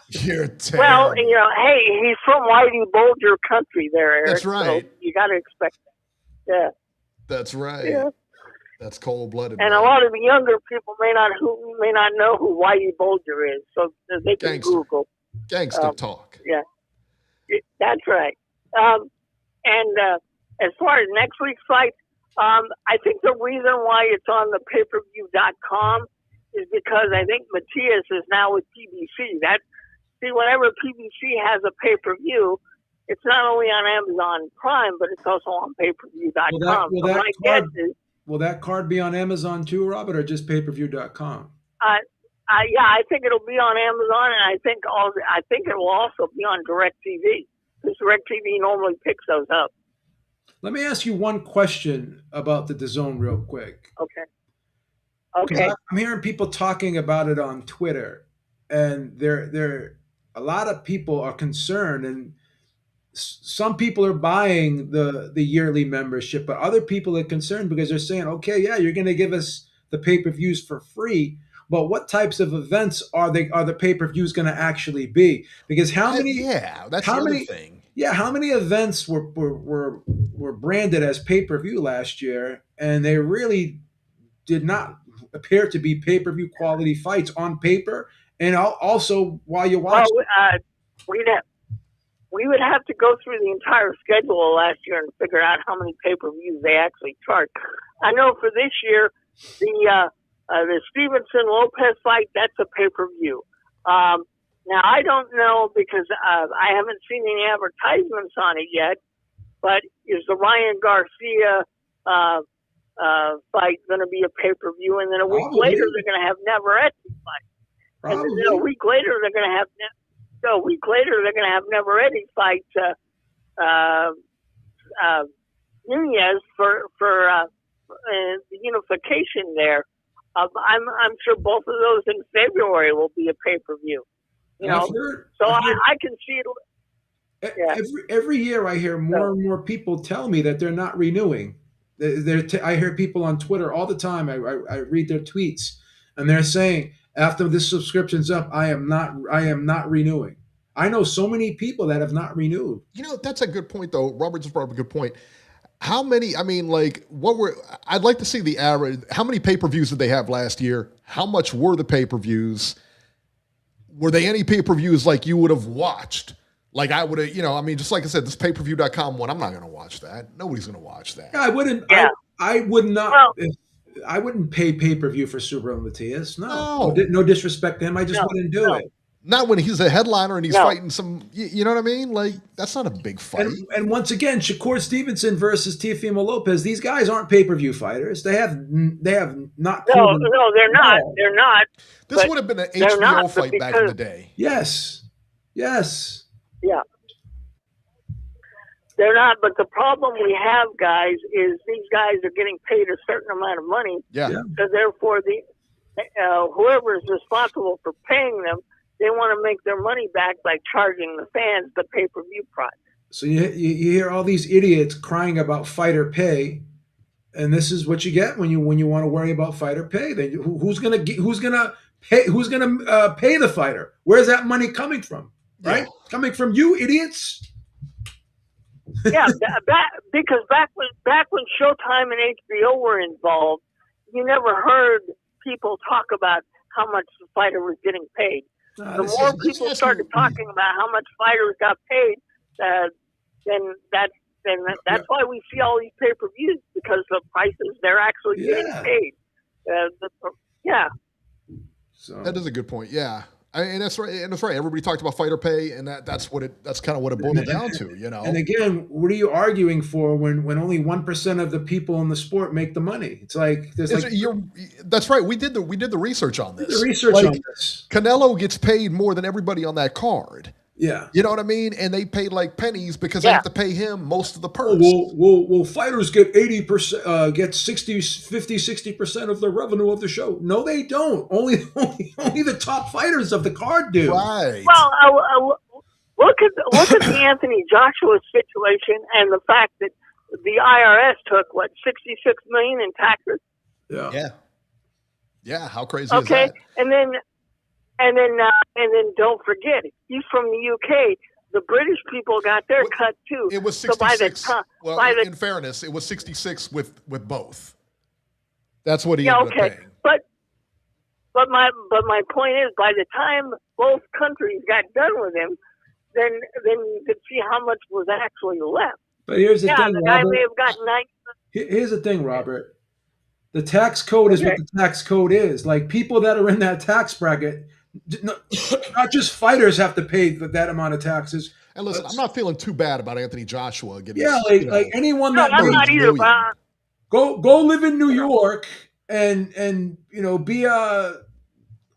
You're terrible.
Well, hey, he's from Whitey Bulger country there, Eric.
That's right.
So you got to expect that. Yeah.
That's right.
Yeah.
That's cold-blooded.
And
man.
a lot of the younger people may not know who Whitey Bulger is, so they can Google.
Gangster talk.
Yeah, that's right. And as far as next week's fight, I think the reason why it's on the payperview.com is because I think Matias is now with PBC. Whenever PBC has a pay-per-view, it's not only on Amazon Prime, but it's also on payperview.com.
Will that card be on Amazon too, Robert, or just payperview.com?
Yeah, I think it'll be on Amazon, and I think it will also be on DirecTV, because DirecTV normally picks those up.
Let me ask you one question about the DAZN real quick.
Okay.
I'm hearing people talking about it on Twitter, and a lot of people are concerned, and some people are buying the yearly membership, but other people are concerned because they're saying, okay, yeah, you're going to give us the pay-per-views for free, but what types of events are the pay-per-views going to actually be? Because how many events were branded as pay-per-view last year, and they really did not appear to be pay-per-view quality fights on paper, and also while you watch.
We would have to go through the entire schedule last year and figure out how many pay-per-views they actually charged. I know for this year, the Stevenson-Lopez fight, that's a pay-per-view. Now, I don't know because I haven't seen any advertisements on it yet, but is the Ryan Garcia fight going to be a pay-per-view? And then a week later, they're going to have Navarrete fight. And then a week later, they're going to have Navarrete fight Nunez for the unification there. I'm sure both of those in February will be a pay-per-view. I can see it. Yeah.
Every year I hear more and more people tell me that they're not renewing. I hear people on Twitter all the time. I read their tweets, and they're saying, after this subscription's up, I am not renewing. I know so many people that have not renewed.
That's a good point, though. Robert just brought up a good point. How many, I'd like to see the average. How many pay-per-views did they have last year? How much were the pay-per-views? were they any pay-per-views like you would have watched? Like I would have, just like I said, this payperview.com one, I'm not going to watch that. Nobody's going to watch that.
Yeah, I wouldn't.
Yeah.
I would not.
Well,
I wouldn't pay pay-per-view for Super Matias. No disrespect to him. I just wouldn't do it.
Not when he's a headliner and he's
No.
fighting some, you know what I mean? Like, that's not a big fight.
And once again, Shakur Stevenson versus Teofimo Lopez. These guys aren't pay-per-view fighters. They have not.
No, they're not. They're not.
This would have been an HBO fight back in the day.
Yes.
Yeah. They're not, but the problem we have, guys, is these guys are getting paid a certain amount of money.
Yeah.
So therefore, whoever is responsible for paying them, they want to make their money back by charging the fans the pay-per-view price.
So you hear all these idiots crying about fighter pay, and this is what you get when you want to worry about fighter pay. Then who's gonna pay the fighter? Where's that money coming from? Right, coming from you idiots.
Yeah, because back when Showtime and HBO were involved, you never heard people talk about how much the fighter was getting paid. The more people started talking about how much fighters got paid, then that's why we see all these pay-per-views, because the prices they're actually getting paid.
So
that is a good point. Yeah. And that's right. And that's right. Everybody talked about fighter pay, and that's kind of what it boiled down to,
And again, what are you arguing for when only 1% of the people in the sport make the money? It's like
that's right. We did the research on this.
On this.
Canelo gets paid more than everybody on that card.
Yeah.
You know what I mean? And they pay like pennies because they have to pay him most of the perks.
Well, fighters get 80%, get 60% of the revenue of the show. No, they don't. Only the top fighters of the card do.
Right.
Well, look at the Anthony Joshua situation and the fact that the IRS took $66 million in taxes.
Yeah. How crazy is that?
Okay, and then don't forget, he's from the UK. The British people got their cut too.
It was 66. In fairness, it was 66 with both. That's what he ended up paying.
But my point is, by the time both countries got done with him, then you could see how much was actually left.
But here's the thing,
the
Robert.
guy may have gotten 90.
Here's the thing, Robert. The tax code is what the tax code is. Like, people that are in that tax bracket, not just fighters have to pay that amount of taxes.
And listen, I'm not feeling too bad about Anthony Joshua getting.
Like anyone that
I'm not either.
Go live in New York and be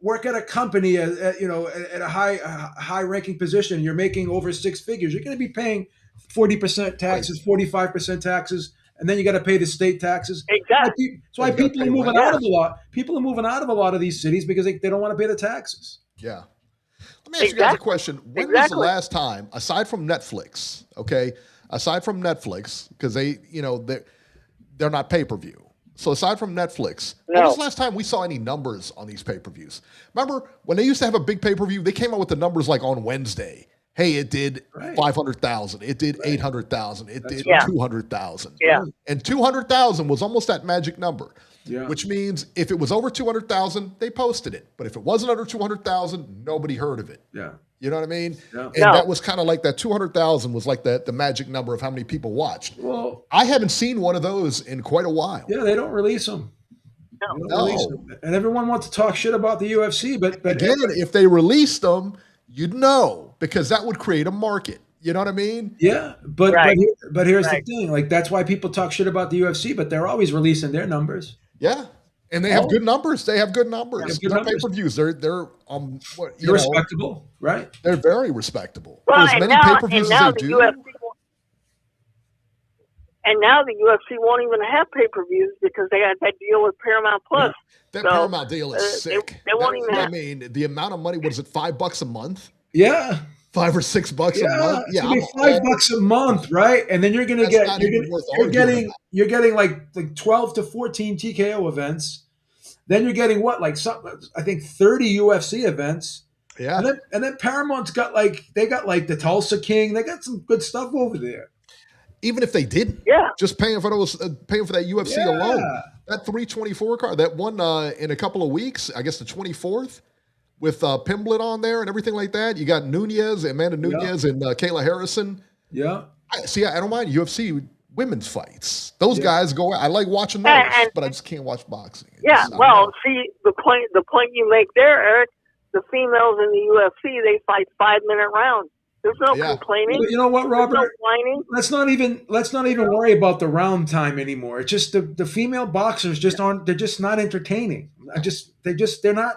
work at a company at a high ranking position. You're making over six figures. You're going to be paying 40% taxes, 45% taxes. And then you got to pay the state taxes.
Exactly.
That's why people are moving out of a lot. People are moving out of a lot of these cities because they don't want to pay the taxes.
Yeah. Let me ask you guys a question. When was the last time, aside from Netflix, because they're not pay-per-view. So aside from Netflix, when was the last time we saw any numbers on these pay-per-views? Remember when they used to have a big pay-per-view, they came out with the numbers like on Wednesday. Hey, it did 500,000. It did 800,000. It did 200,000.
Yeah.
And 200,000 was almost that magic number.
Yeah.
Which means if it was over 200,000, they posted it. But if it wasn't under 200,000, nobody heard of it.
Yeah.
You know what I mean?
Yeah.
And that was kind of like that 200,000 was like the magic number of how many people watched.
Well,
I haven't seen one of those in quite a while.
Yeah, they don't release them.
No.
And everyone wants to talk shit about the UFC, but
again, if they released them, you'd know, because that would create a market. You know what I mean?
Yeah, but here's the thing. Like, that's why people talk shit about the UFC, but they're always releasing their numbers.
Yeah, and they have good numbers. They have good numbers. Their pay-per-views, they're
respectable, right?
They're very respectable.
Well,
For as many pay-per-views as they do.
And now the UFC won't even have pay-per-views because they got that deal with Paramount Plus.
Yeah. That Paramount deal is sick.
They won't even have.
I mean, the amount of money, what is it, $5 a month?
Yeah.
$5 or $6 a month? Yeah.
$5 a month, right? And then you're going to get, you're getting like 12 to 14 TKO events. Then you're getting I think 30 UFC events.
Yeah.
And then Paramount's got they got the Tulsa King. They got some good stuff over there.
Even if they didn't, just paying for that UFC alone, that 324 card, that one in a couple of weeks, I guess the 24th, with Pimblett on there and everything like that. You got Nunez, Amanda Nunez, and Kayla Harrison.
Yeah.
I don't mind UFC women's fights. Those guys go. I like watching those, but I just can't watch boxing.
Yeah, well, see the point you make there, Eric. The females in the UFC, they fight 5-minute rounds. There's no complaining.
Well, you know what, Robert?
There's no whining.
Let's not even worry about the round time anymore. It's just the female boxers just aren't. They're just not entertaining. They're not.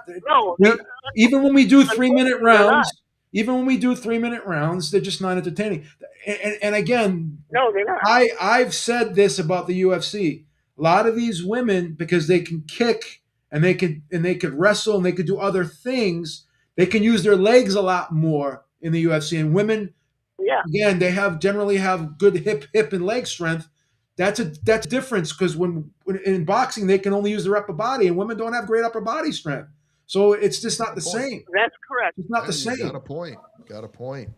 No,
even when we do 3-minute rounds. Even when we do 3-minute rounds, they're just not entertaining. And again,
no, they're not.
I've said this about the UFC. A lot of these women, because they can kick and they could wrestle and they could do other things, they can use their legs a lot more in the UFC. And women, again, they generally have good hip and leg strength. That's a difference, because when in boxing they can only use their upper body, and women don't have great upper body strength. So it's just not the same.
That's correct.
It's not the same.
Got a point.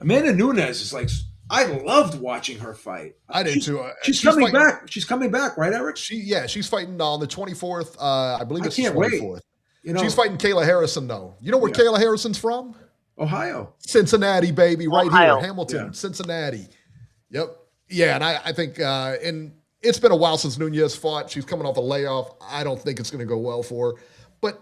Amanda Nunez is like, I loved watching her fight.
I did too.
She's coming back. She's coming back, right, Eric?
She's fighting on the 24th. I believe it's the 24th.
Wait.
She's fighting Kayla Harrison, though. You know where Kayla Harrison's from?
Ohio.
Cincinnati, baby, right here. Hamilton,
Yeah.
Cincinnati. Yep. Yeah, and I think and it's been a while since Nunez fought. She's coming off a layoff. I don't think it's going to go well for her. But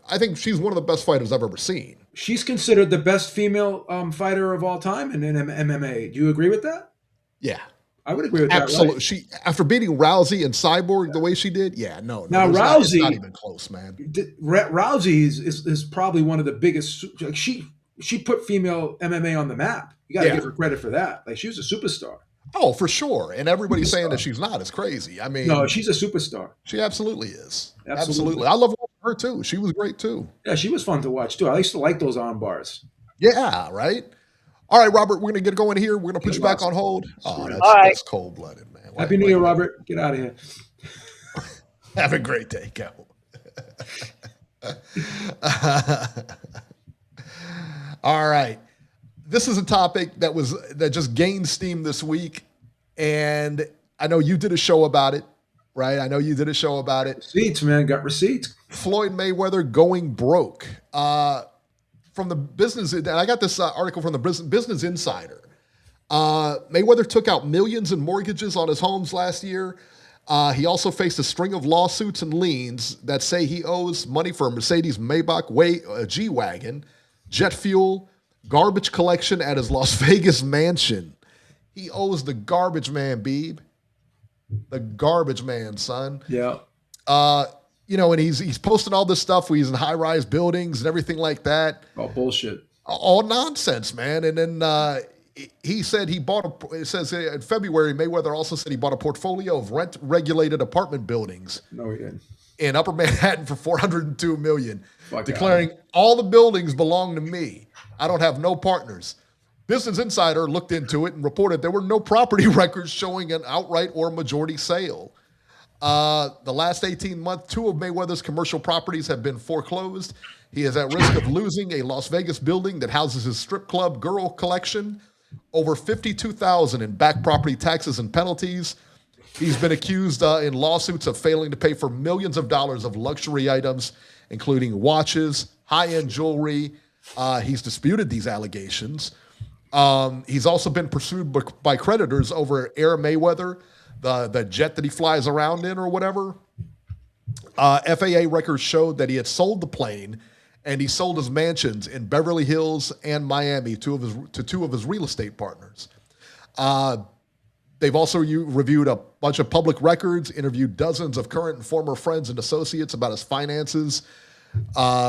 I think she's one of the best fighters I've ever seen.
She's considered the best female fighter of all time in MMA. Do you agree with that?
Yeah.
I would agree with that.
Absolutely.
Right?
She, after beating Rousey and Cyborg the way she did, no.
Now
Rousey, it's
Rousey,
not even close, man.
Rousey is probably one of the biggest. Like she put female MMA on the map. You got to give her credit for that. Like, she was a superstar.
Oh, for sure. And everybody's saying that she's not. It's crazy. I mean,
no, she's a superstar.
She absolutely is.
Absolutely.
I love her too. She was great too.
Yeah, she was fun to watch too. I used to like those arm bars.
Yeah, right. All right, Robert, we're going to get going here. We're going to put you back on hold. Oh, that's cold-blooded, man.
Happy New Year, Robert. Get out of here.
Have a great day. Go. All right. This is a topic that just gained steam this week, and I know you did a show about it, right?
Receipts, man. Got receipts.
Floyd Mayweather going broke. From the business, and I got this article from the Business Insider. Mayweather took out millions in mortgages on his homes last year. He also faced a string of lawsuits and liens that say he owes money for a Mercedes-Maybach G-Wagon, jet fuel, garbage collection at his Las Vegas mansion. He owes the garbage man, Beeb. The garbage man, son.
Yeah.
And he's posting all this stuff where he's in high-rise buildings and everything like that.
All bullshit.
All nonsense, man. And then he said it says in February, Mayweather also said he bought a portfolio of rent-regulated apartment buildings.
No, he didn't.
In Upper Manhattan for $402 million, declaring all the buildings belong to me. I don't have no partners. Business Insider looked into it and reported there were no property records showing an outright or majority sale. The last 18 months, 2 of Mayweather's commercial properties have been foreclosed. He is at risk of losing a Las Vegas building that houses his strip club girl collection, over $52,000 in back property taxes and penalties. He's been accused in lawsuits of failing to pay for millions of dollars of luxury items, including watches, high-end jewelry. He's disputed these allegations. He's also been pursued by creditors over Air Mayweather, the jet that he flies around in or whatever. FAA records showed that he had sold the plane, and he sold his mansions in Beverly Hills and Miami to two of his real estate partners. They've also reviewed a bunch of public records, interviewed dozens of current and former friends and associates about his finances,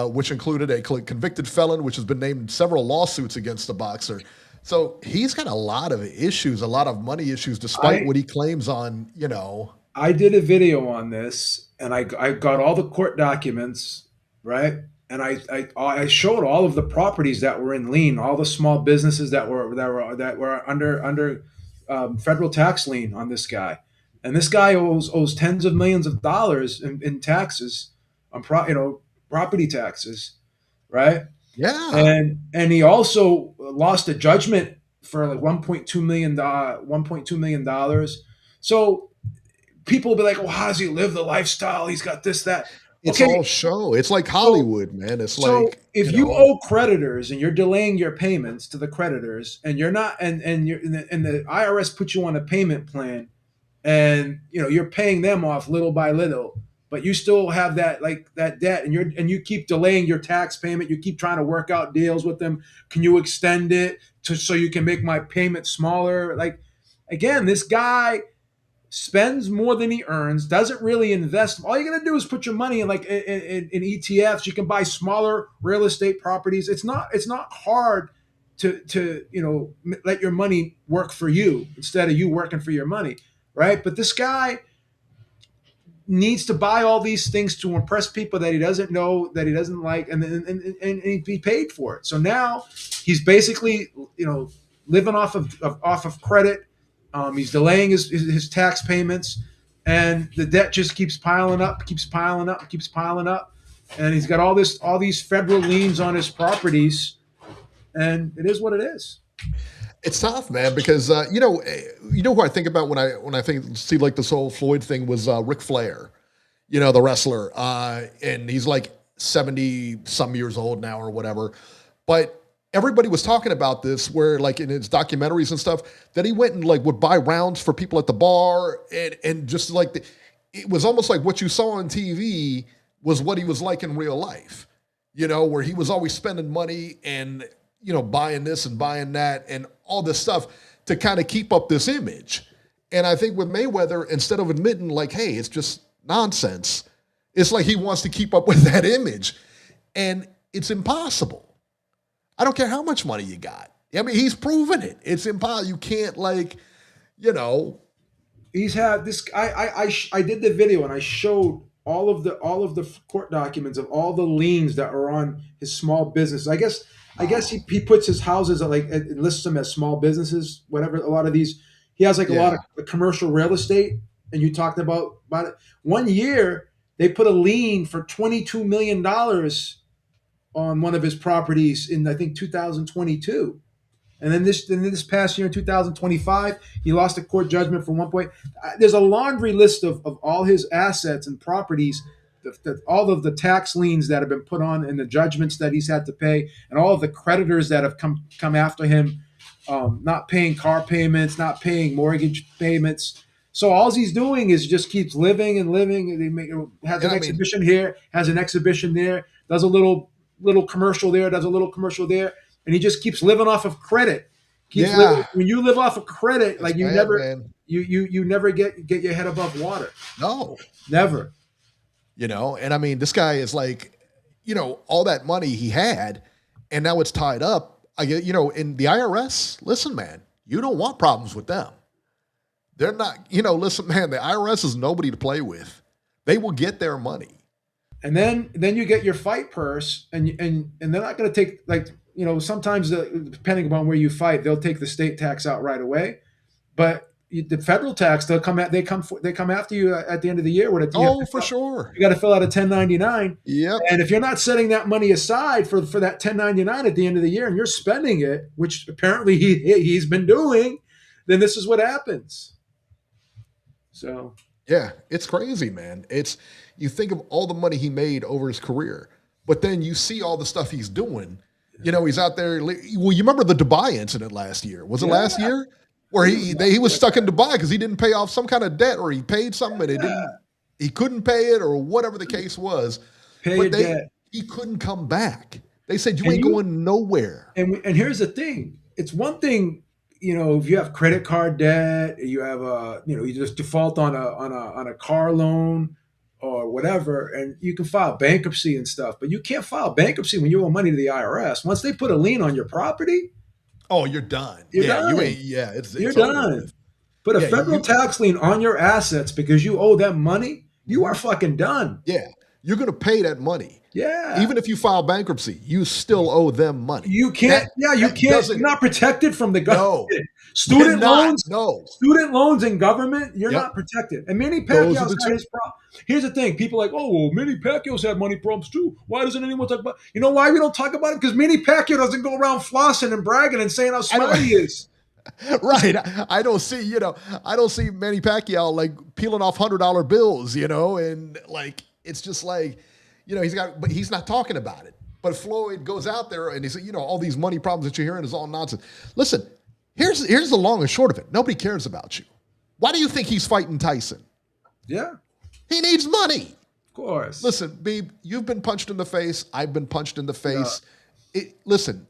which included a convicted felon, which has been named in several lawsuits against the boxer. So he's got a lot of issues, a lot of money issues, despite what he claims on,
I did a video on this, and I got all the court documents, right? And I showed all of the properties that were in lien, all the small businesses that were under federal tax lien on this guy. And this guy owes tens of millions of dollars in taxes on property taxes, right?
Yeah.
And he also lost a judgment for like $1.2 million. So people will be like, well, how does he live the lifestyle? He's got this, that.
It's all show. It's like Hollywood, man. It's like,
if you owe creditors and you're delaying your payments to the creditors, and you're not, and the IRS puts you on a payment plan, and you're paying them off little by little, but you still have that debt, and you keep delaying your tax payment. You keep trying to work out deals with them. Can you extend it so you can make my payment smaller? Like, again, this guy spends more than he earns, doesn't really invest. All you're going to do is put your money in in ETFs. You can buy smaller real estate properties. It's not hard to let your money work for you instead of you working for your money, right? But this guy needs to buy all these things to impress people that he doesn't know, that he doesn't like, and be paid for it. So now he's basically living off of credit. He's delaying his tax payments, and the debt just keeps piling up, and he's got all these federal liens on his properties, and it is what it is.
It's tough, man, because who I think about when I see like this whole Floyd thing was Ric Flair, the wrestler, and he's like 70 some years old now or whatever, but everybody was talking about this, where like in his documentaries and stuff, that he went and like would buy rounds for people at the bar, and just like it was almost like what you saw on TV was what he was like in real life, where he was always spending money and buying this and buying that and all this stuff to kind of keep up this image. And I think with Mayweather, instead of admitting like, hey, it's just nonsense, it's like he wants to keep up with that image, and it's impossible. I don't care how much money you got. I mean, he's proven it. It's impossible. You can't
He's had this. I did the video and I showed all of the court documents of all the liens that are on his small business. I guess he puts his houses and lists them as small businesses. Whatever. A lot of these, he has a lot of commercial real estate. And you talked about it. 1 year they put a lien for $22 million on one of his properties in, I think, 2022. And then this past year in 2025, he lost a court judgment for 1 point. There's a laundry list of all his assets and properties, all of the tax liens that have been put on and the judgments that he's had to pay, and all of the creditors that have come after him, not paying car payments, not paying mortgage payments. So all he's doing is just keeps living and living. Has an exhibition here, has an exhibition there, does a little commercial there, does a little commercial there, and he just keeps living off of credit. When you live off of credit, like you never get your head above water.
No,
never.
And I mean, this guy is like, all that money he had, and now it's tied up. In the IRS. Listen, man, you don't want problems with them. They're not. Listen, man, the IRS is nobody to play with. They will get their money.
And then you get your fight purse, and they're not going to take sometimes depending upon where you fight, they'll take the state tax out right away, but the federal tax they come after you at the end of the year.
For sure,
you got to fill out a 1099.
Yeah,
and if you're not setting that money aside for that 1099 at the end of the year, and you're spending it, which apparently he's been doing, then this is what happens. So
yeah, it's crazy, man. You think of all the money he made over his career, but then you see all the stuff he's doing. He's out there. Well, you remember the Dubai incident last year? Was it last year? Where he was stuck in Dubai because he didn't pay off some kind of debt, or he paid something and he couldn't pay it, or whatever the case was. He couldn't come back. They said you ain't going nowhere.
And here's the thing: it's one thing, if you have credit card debt, you have you just default on a car loan or whatever, and you can file bankruptcy and stuff, but you can't file bankruptcy when you owe money to the IRS. Once they put a lien on your property,
you're done.
You're done.
It's
done. Put a federal tax lien on your assets because you owe them money, you are fucking done.
Yeah. You're going to pay that money.
Yeah.
Even if you file bankruptcy, you still owe them money.
You can't. You can't. You're not protected from the government.
No.
Student loans.
No.
Student loans in government, you're not protected. And Manny Pacquiao's had his problem. Here's the thing: people are like, oh, well, Manny Pacquiao's had money problems too. Why doesn't anyone talk about? You know why we don't talk about it? Because Manny Pacquiao doesn't go around flossing and bragging and saying how smart he is.
Right. I don't see Manny Pacquiao like peeling off $100 bills, and like it's just like but he's not talking about it. But Floyd goes out there and he said, all these money problems that you're hearing is all nonsense. Listen, here's the long and short of it. Nobody cares about you. Why do you think he's fighting Tyson?
Yeah.
He needs money.
Of course.
Listen, Beeb, you've been punched in the face. I've been punched in the face. Listen,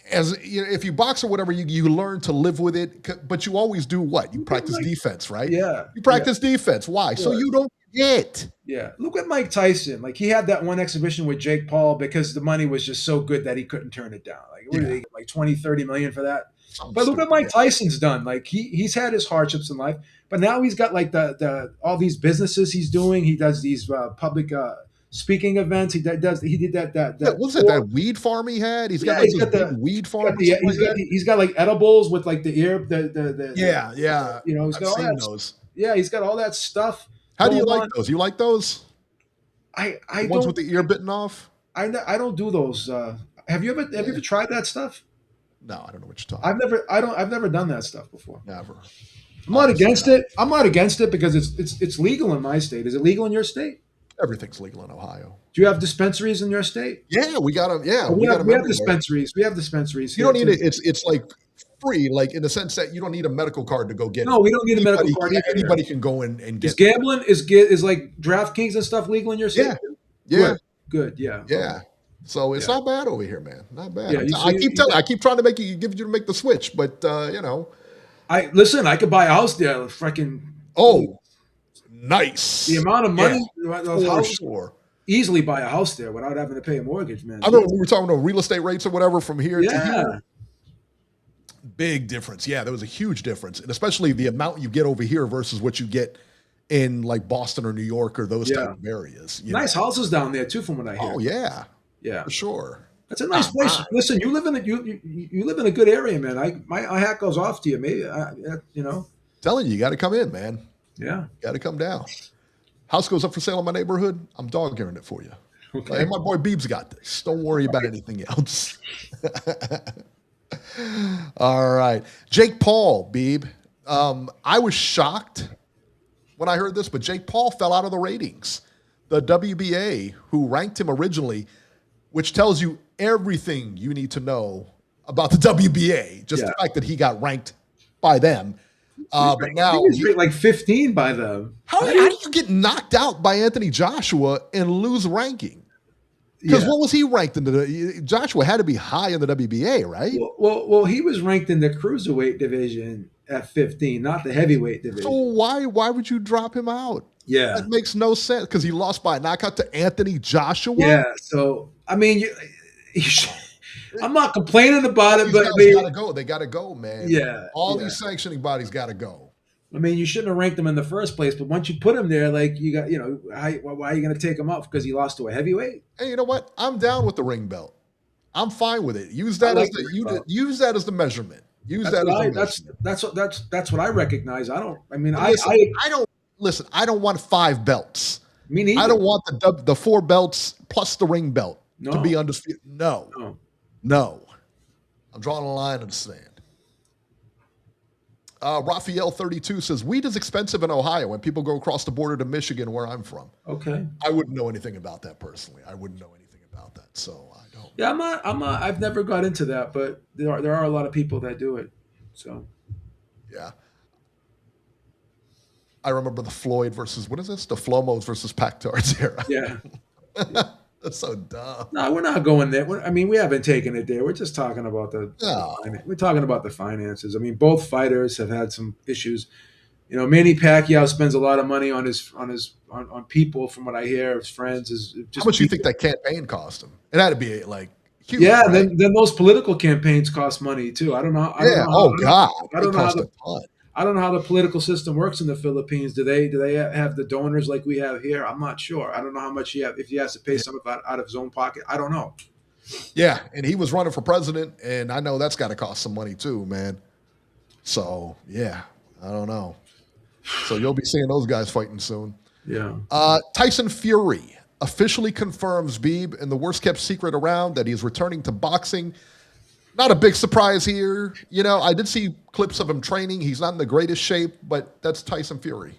if you box or whatever, you learn to live with it. But you always do what? You practice defense, right?
Yeah.
You practice defense. Why? So you don't forget.
Yeah. Look at Mike Tyson. Like, he had that one exhibition with Jake Paul because the money was just so good that he couldn't turn it down. Like, what did they get, like 20, 30 million for that? But look what Mike Tyson's done. Like, he's had his hardships in life, but now he's got like the all these businesses he's doing. He does these public speaking events. He did that.
What was it? That weed farm he had? He's got the weed farm.
He's got like edibles with like the ear.
Yeah.
He's got all that. Those. Yeah, he's got all that stuff.
How do you like those? You like those?
I
the ones with the ear bitten off.
I don't do those. Have you ever tried that stuff?
No, I don't know what you're talking
about. I've never done that stuff before.
Never.
I'm not against it. I'm not against it because it's legal in my state. Is it legal in your state?
Everything's legal in Ohio.
Do you have dispensaries in your state?
Yeah, we got them. Yeah,
we have dispensaries. We have dispensaries.
You don't need it. It's like free, like in the sense that you don't need a medical card to go get it.
No, we don't need a medical card.
Anybody can go in and get.
Is gambling is like DraftKings and stuff legal in your state?
Yeah.
Good. Yeah.
Yeah. So it's not bad over here, man. Not bad.
Yeah,
I keep trying to give you to make the switch, but
I could buy a house there. Freaking
nice.
The amount of money,
for sure.
Easily buy a house there without having to pay a mortgage, man.
I remember we were talking about real estate rates or whatever from here to here. Big difference. Yeah, there was a huge difference, and especially the amount you get over here versus what you get in like Boston or New York or those type of areas.
Nice houses down there too, from what I hear.
Oh yeah.
Yeah,
for sure.
That's a nice place. Listen, you live in a good area, man. My hat goes off to you. Maybe
Telling you got to come in, man.
Yeah,
got to come down. House goes up for sale in my neighborhood. I'm dog earing it for you.
Okay.
Hey, my boy Beeb's got this. Don't worry about anything else. All right, Jake Paul, Beeb. I was shocked when I heard this, but Jake Paul fell out of the ratings. The WBA, who ranked him originally, which tells you everything you need to know about the WBA. Just the fact that he got ranked by them. But now
he's ranked like 15 by them.
How do you get knocked out by Anthony Joshua and lose ranking? Because what was he ranked in? Joshua had to be high in the WBA, right?
Well, he was ranked in the cruiserweight division at 15, not the heavyweight division.
So why would you drop him out?
Yeah,
that makes no sense because he lost by a knockout to Anthony Joshua.
Yeah, so I mean, I'm not complaining about it, but
gotta go. They gotta go, man.
Yeah,
all these sanctioning bodies gotta go.
I mean, you shouldn't have ranked them in the first place, but once you put him there, like you got, why are you going to take him off because he lost to a heavyweight?
Hey, you know what? I'm down with the ring belt. I'm fine with it. Use that use that as the measurement.
That's what I recognize. I don't
listen. I don't want 5 belts.
Me neither.
I don't want the 4 belts plus the ring belt to be undisputed. No. I'm drawing a line in the sand. Raphael 32 says weed is expensive in Ohio when people go across the border to Michigan, where I'm from.
Okay.
I wouldn't know anything about that personally. I wouldn't know anything about that, so I don't.
Yeah, I'm not. I've never got into that, but there are a lot of people that do it. So.
Yeah. I remember the Floyd versus what is this? The Flomos versus Pactards era.
Yeah.
That's so dumb.
No, we're not going there. We haven't taken it there. We're just talking about we're talking about the finances. I mean, both fighters have had some issues. Manny Pacquiao spends a lot of money on people, from what I hear, his friends.
How much do you think that campaign cost him? It had to be like huge.
Yeah,
right?
then those political campaigns cost money too. I don't know.
God.
I don't know how the political system works in the Philippines. Do they have the donors like we have here? I'm not sure. I don't know how much if he has to pay some of that out of his own pocket. I don't know.
Yeah, and he was running for president, and I know that's got to cost some money too, man. So yeah, I don't know. So you'll be seeing those guys fighting soon.
Yeah.
Tyson Fury officially confirms, Beeb, in the worst kept secret around, that he's returning to boxing. Not a big surprise here. I did see clips of him training. He's not in the greatest shape, but that's Tyson Fury.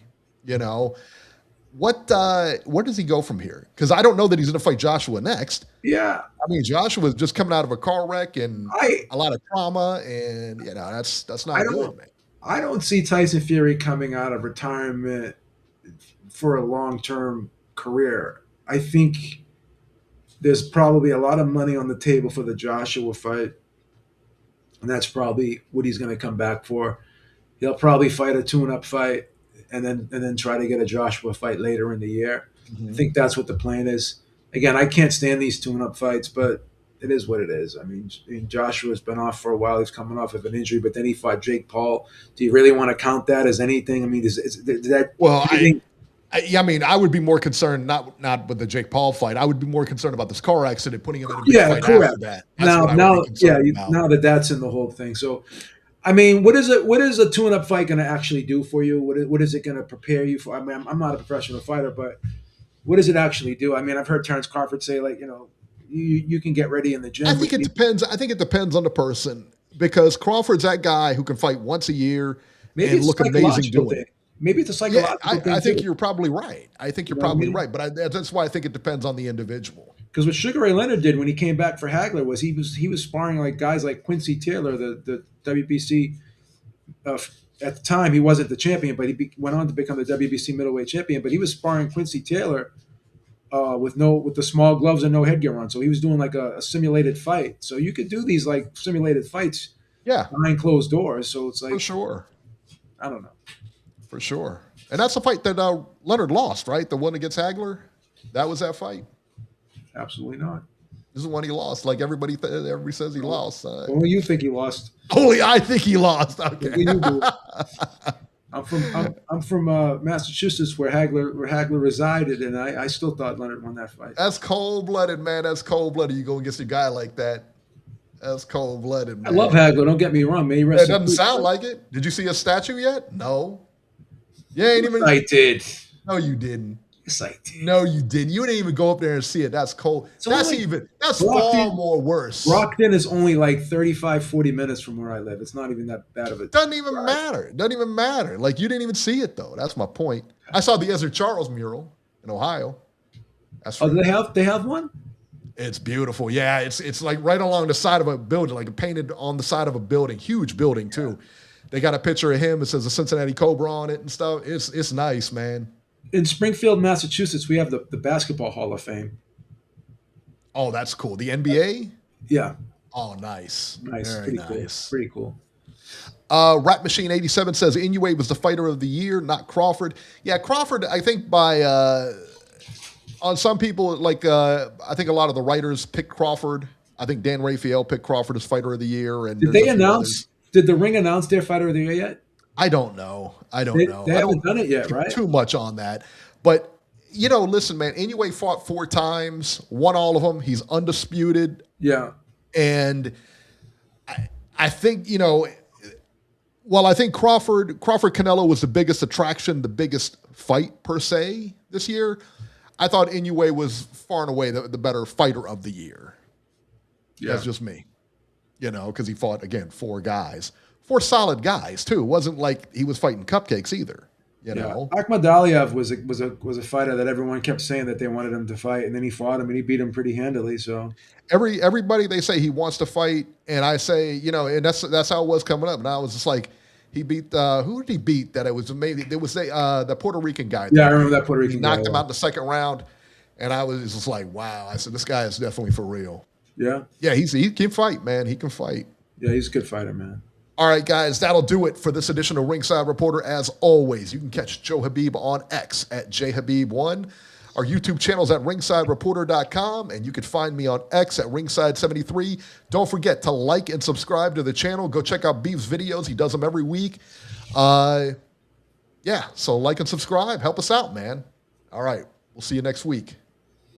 Where does he go from here? Because I don't know that he's going to fight Joshua next.
Yeah,
I mean, Joshua's just coming out of a car wreck and
I
a lot of trauma, and that's not good, man.
I don't see Tyson Fury coming out of retirement for a long-term career. I think there's probably a lot of money on the table for the Joshua fight, and that's probably what he's going to come back for. He'll probably fight a tune-up fight, and then try to get a Joshua fight later in the year. I think that's what the plan is. Again, I can't stand these tune-up fights, but it is what it is. I mean, Joshua's been off for a while. He's coming off of an injury, but then he fought Jake Paul. Do you really want to count that as anything? I mean, is that
well? I mean, I would be more concerned not with the Jake Paul fight. I would be more concerned about this car accident, putting him in a big fight
correct.
after that.
Now that's in the whole thing. So, I mean, what is a tune-up fight going to actually do for you? What is it going to prepare you for? I mean, I'm not a professional fighter, but what does it actually do? I mean, I've heard Terrence Crawford say, like, you can get ready in the gym.
I think it depends. I think it depends on the person, because Crawford's that guy who can fight once a year and look amazing doing it.
Maybe it's a psychological thing.
I think you're probably right. I think you're probably right, but that's why I think it depends on the individual.
Because what Sugar Ray Leonard did when he came back for Hagler was he was sparring like guys like Quincy Taylor, the WBC. At the time, he wasn't the champion, but he went on to become the WBC middleweight champion. But he was sparring Quincy Taylor with the small gloves and no headgear on. So he was doing like a simulated fight. So you could do these like simulated fights, behind closed doors. So it's like,
for sure.
I don't know.
For sure. And that's the fight that Leonard lost, right? The one against Hagler? That was that fight?
Absolutely not.
This is the one he lost. Like everybody says he lost.
Only you think he lost.
Only I think he lost. Okay.
You do. I'm from Massachusetts, where Hagler resided, and I still thought Leonard won that fight.
That's cold-blooded, man. That's cold-blooded. You go against a guy like that. That's cold-blooded, man.
I love Hagler. Don't get me wrong. May he rest.
It doesn't sound like it. Did you see a statue yet? No. Yeah, ain't even.
I did.
No, you didn't.
Yes, I did.
No, you didn't. You didn't even go up there and see it. That's cold. That's far more worse.
Brockton is only like 35, 40 minutes from where I live. It's not even that bad of a
Doesn't even matter. It doesn't even matter. Like, you didn't even see it, though. That's my point. I saw the Ezra Charles mural in Ohio. That's
do they have one?
It's beautiful. Yeah, it's like right along the side of a building, like painted on the side of a building. Huge building, too. They got a picture of him. It says the Cincinnati Cobra on it and stuff. It's nice, man.
In Springfield, Massachusetts, we have the Basketball Hall of Fame.
Oh, that's cool. The NBA?
Yeah.
Oh, nice.
Nice.
Very
Pretty
nice.
Cool. Pretty cool.
Rap Machine 87 says Inoue was the fighter of the year, not Crawford. Yeah, Crawford, I think by on some people, like I think a lot of the writers picked Crawford. I think Dan Raphael picked Crawford as fighter of the year. And
did they announce? Did the Ring announce their fighter of the year yet?
I don't know. They
haven't done it yet, right?
Too much on that. But, listen, man, Inoue fought 4 times, won all of them. He's undisputed.
Yeah.
And I think, I think Crawford Canelo was the biggest attraction, the biggest fight per se this year. I thought Inoue was far and away the better fighter of the year. Yeah. That's just me, because he fought, again, 4 guys. 4 solid guys too. It wasn't like he was fighting cupcakes either.
Akhmadaliev was a fighter that everyone kept saying that they wanted him to fight, and then he fought him and he beat him pretty handily. So
everybody, they say he wants to fight, and I say, and that's how it was coming up. And I was just like, he beat who did he beat? That it was amazing. It was the Puerto Rican guy.
Yeah, I remember that Puerto Rican.
He knocked him out in the second round, and I was just like, wow. I said, this guy is definitely for real.
Yeah.
Yeah, he can fight, man. He can fight.
Yeah, he's a good fighter, man.
All right, guys, that'll do it for this edition of Ringside Reporter. As always, you can catch Joe Habib on X at jhabib1. Our YouTube channel's at ringsidereporter.com, and you can find me on X at ringside73. Don't forget to like and subscribe to the channel. Go check out Beef's videos. He does them every week. So like and subscribe. Help us out, man. All right, we'll see you next week.